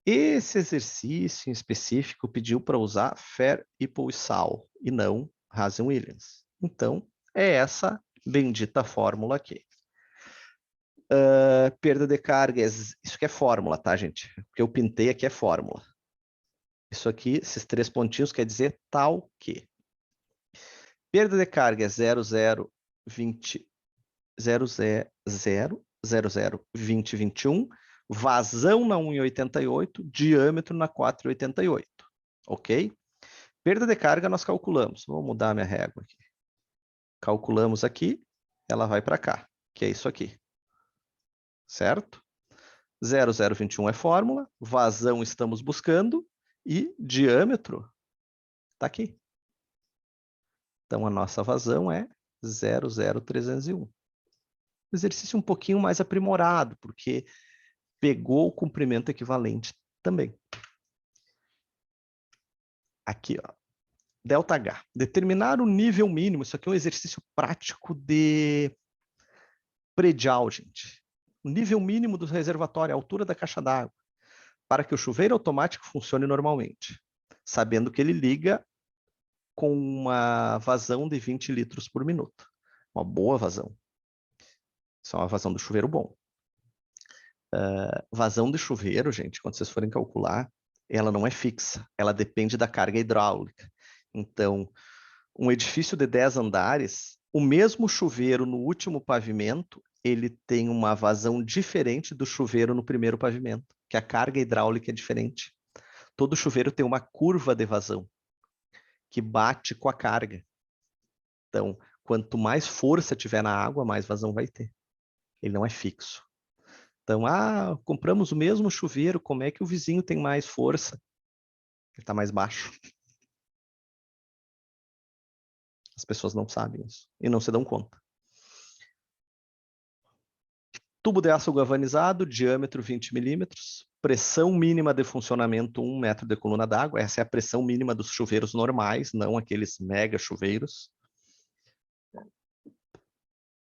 esse exercício em específico pediu para usar Fair, Ipple e Sal, e não Hazen-Williams. Então, é essa bendita fórmula aqui. Perda de carga, isso que é fórmula, tá, gente? O que eu pintei aqui é fórmula. Isso aqui, esses 3 pontinhos, quer dizer tal que. Perda de carga é 0,020, 00,002021, vazão na 1,88, diâmetro na 4,88, ok? Perda de carga nós calculamos. Vou mudar a minha régua aqui. Calculamos aqui, ela vai para cá, que é isso aqui. Certo? 0,021 é fórmula, vazão estamos buscando e diâmetro está aqui. Então, a nossa vazão é 0,0301. Exercício um pouquinho mais aprimorado, porque pegou o comprimento equivalente também. Aqui, ó. ΔH. Determinar o nível mínimo. Isso aqui é um exercício prático de predial, gente. O nível mínimo do reservatório, a altura da caixa d'água, para que o chuveiro automático funcione normalmente, sabendo que ele liga com uma vazão de 20 litros por minuto. Uma boa vazão. Isso é uma vazão do chuveiro bom. Vazão de chuveiro, gente, quando vocês forem calcular, ela não é fixa, ela depende da carga hidráulica. Então, um edifício de 10 andares, o mesmo chuveiro no último pavimento, ele tem uma vazão diferente do chuveiro no primeiro pavimento, que a carga hidráulica é diferente. Todo chuveiro tem uma curva de vazão, que bate com a carga. Então, quanto mais força tiver na água, mais vazão vai ter. Ele não é fixo. Então, compramos o mesmo chuveiro, como é que o vizinho tem mais força? Ele está mais baixo. As pessoas não sabem isso e não se dão conta. Tubo de aço galvanizado, diâmetro 20 milímetros, pressão mínima de funcionamento 1 metro de coluna d'água. Essa é a pressão mínima dos chuveiros normais, não aqueles mega chuveiros.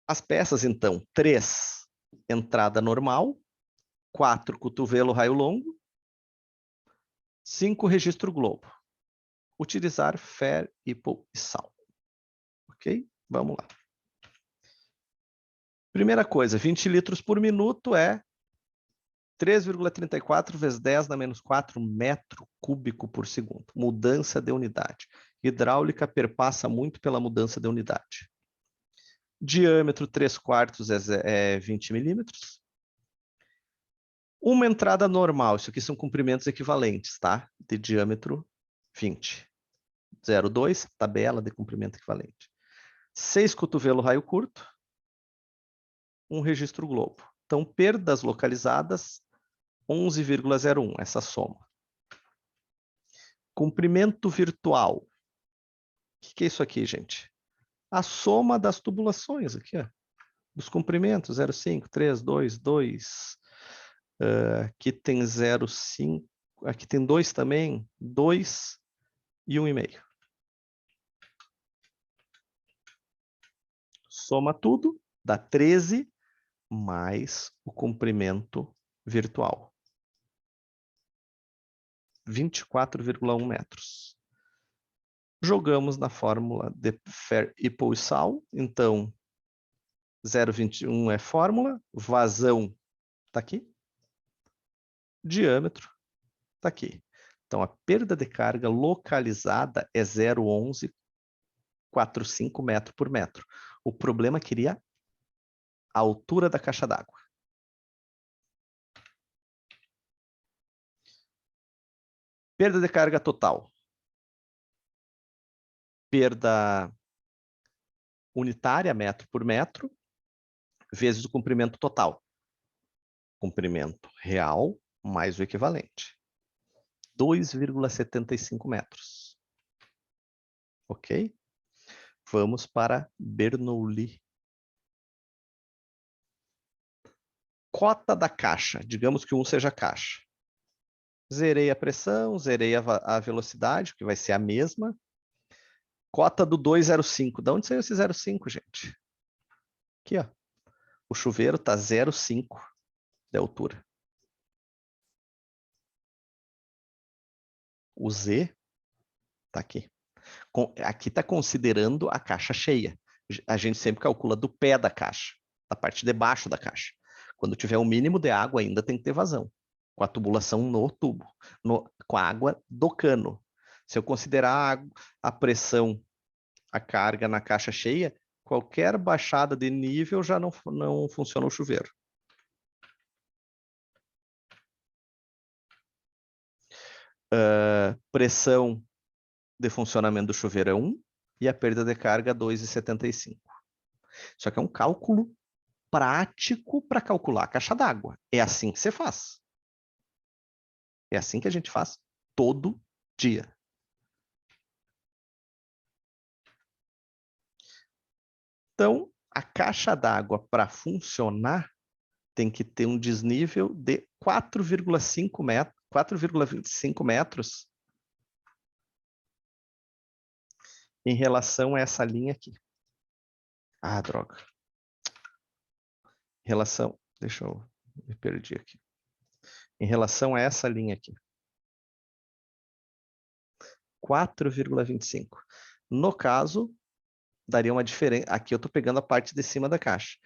As peças, então, 3, entrada normal, 4, cotovelo raio longo, 5, registro globo. Utilizar Fair, Ipple e Sal. Ok? Vamos lá. Primeira coisa, 20 litros por minuto é 3,34 vezes 10 na menos 4 metro cúbico por segundo. Mudança de unidade. Hidráulica perpassa muito pela mudança de unidade. Diâmetro 3/4 é 20 milímetros. Uma entrada normal, isso aqui são comprimentos equivalentes, tá? De diâmetro 20. 0,2, tabela de comprimento equivalente. 6 cotovelo raio curto. Um registro globo. Então, perdas localizadas, 11,01, essa soma. Comprimento virtual. O que é isso aqui, gente? A soma das tubulações aqui, ó. Dos comprimentos, 0,5, 3, 2, 2. Aqui tem 0,5. Aqui tem 2 também. 2 e 1,5. Soma tudo, dá 13, mais o comprimento virtual. 24,1 metros. Jogamos na fórmula de Fair-Epple-Sal. Então, 0,21 é fórmula. Vazão está aqui. Diâmetro está aqui. Então, a perda de carga localizada é 0,1145 metro por metro. O problema queria a altura da caixa d'água. Perda de carga total. Perda unitária, metro por metro, vezes o comprimento total. Comprimento real mais o equivalente. 2,75 metros. Ok? Vamos para Bernoulli. Cota da caixa. Digamos que 1 seja a caixa. Zerei a pressão, zerei a velocidade, que vai ser a mesma. Cota do 2,05. De onde saiu esse 0,5, gente? Aqui, ó. O chuveiro está 0,5 de altura. O Z está aqui. Aqui está considerando a caixa cheia. A gente sempre calcula do pé da caixa, da parte de baixo da caixa. Quando tiver o mínimo de água, ainda tem que ter vazão, com a tubulação no tubo, com a água do cano. Se eu considerar a pressão, a carga na caixa cheia, qualquer baixada de nível já não funciona o chuveiro. Pressão de funcionamento do chuveiro é 1 e a perda de carga 2,75. Isso aqui é um cálculo prático para calcular a caixa d'água. É assim que você faz. É assim que a gente faz todo dia. Então, a caixa d'água para funcionar tem que ter um desnível de 4,5 metros, 4,25 metros em relação a essa linha aqui. Ah, droga. Em relação, deixa eu me perdi aqui. Em relação a essa linha aqui. 4,25. No caso, daria uma diferença. Aqui eu estou pegando a parte de cima da caixa.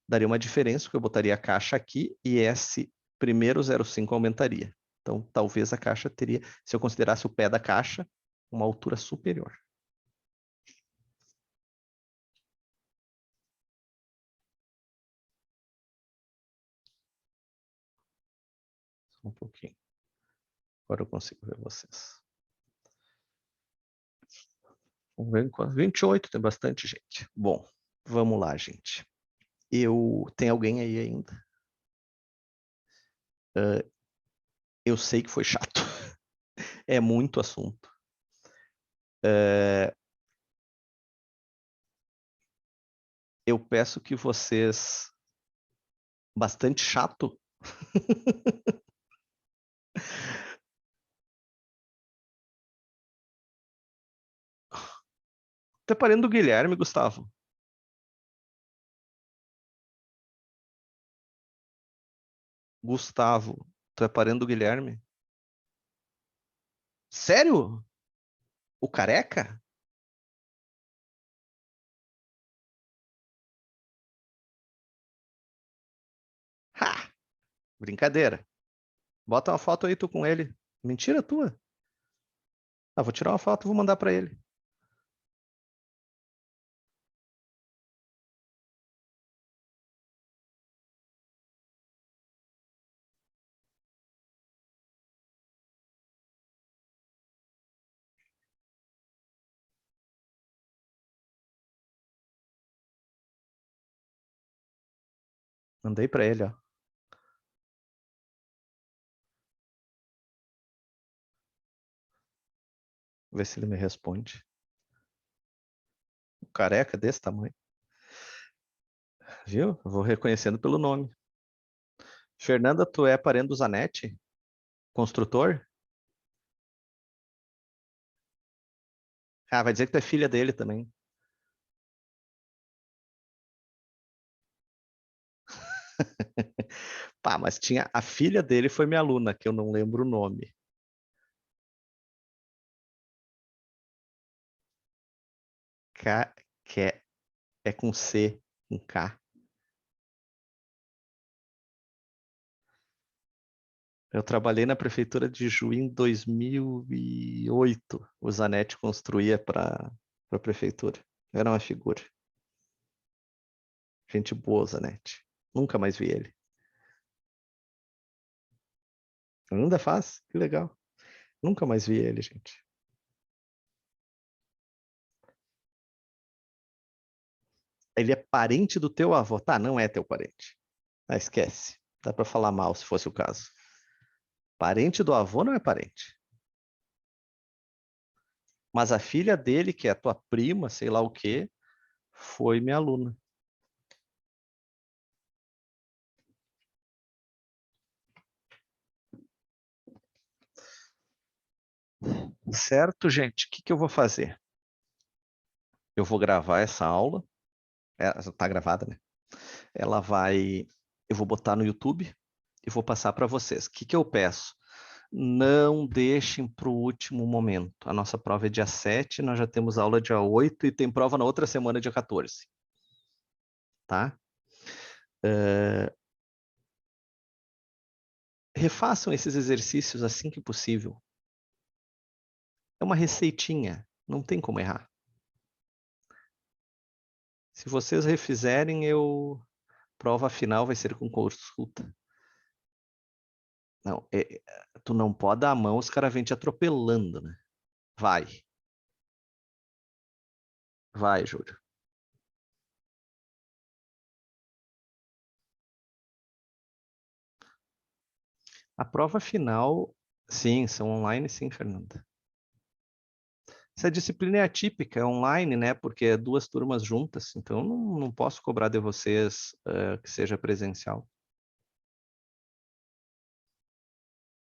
Daria uma diferença, porque eu botaria a caixa aqui e esse primeiro 0,5 aumentaria. Então, talvez a caixa teria, se eu considerasse o pé da caixa, uma altura superior. Só um pouquinho. Agora eu consigo ver vocês. Vamos ver quanto. 28, tem bastante gente. Bom, vamos lá, gente. Tem alguém aí ainda? Eu sei que foi chato. É muito assunto. Eu peço que vocês... Bastante chato. Tá parando do Guilherme, Gustavo. Gustavo, tu é parente do Guilherme? Sério? O careca? Ha! Brincadeira. Bota uma foto aí tu com ele. Mentira tua. Ah, vou tirar uma foto e vou mandar para ele. Mandei para ele, ó. Ver se ele me responde. Um careca desse tamanho. Viu? Eu vou reconhecendo pelo nome. Fernanda, tu é parente do Zanetti? Construtor? Ah, vai dizer que tu é filha dele também. Pá, mas tinha a filha dele foi minha aluna, que eu não lembro o nome. K, que é com C, com K. Eu trabalhei na prefeitura de Juí em 2008. O Zanetti construía para a prefeitura. Era uma figura. Gente boa, o Zanetti. Nunca mais vi ele. Ainda faz? Que legal. Nunca mais vi ele, gente. Ele é parente do teu avô. Tá, não é teu parente. Ah, esquece. Dá para falar mal se fosse o caso. Parente do avô não é parente. Mas a filha dele, que é a tua prima, sei lá o quê, foi minha aluna. Certo, gente? O que que eu vou fazer? Eu vou gravar essa aula. Tá gravada, né? Ela vai. Eu vou botar no YouTube e vou passar para vocês. O que que eu peço? Não deixem para o último momento. A nossa prova é dia 7, nós já temos aula dia 8 e tem prova na outra semana, dia 14. Tá? Refaçam esses exercícios assim que possível. É uma receitinha, não tem como errar. Se vocês refizerem, prova final vai ser com consulta. Não, tu não pode dar a mão, os caras vêm te atropelando, né? Vai, vai, Júlio. A prova final, sim, são online, sim, Fernanda. Essa disciplina é atípica, é online, né? Porque é duas turmas juntas, então não posso cobrar de vocês que seja presencial.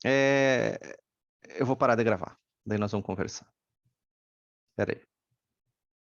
Eu vou parar de gravar, daí nós vamos conversar. Espera aí.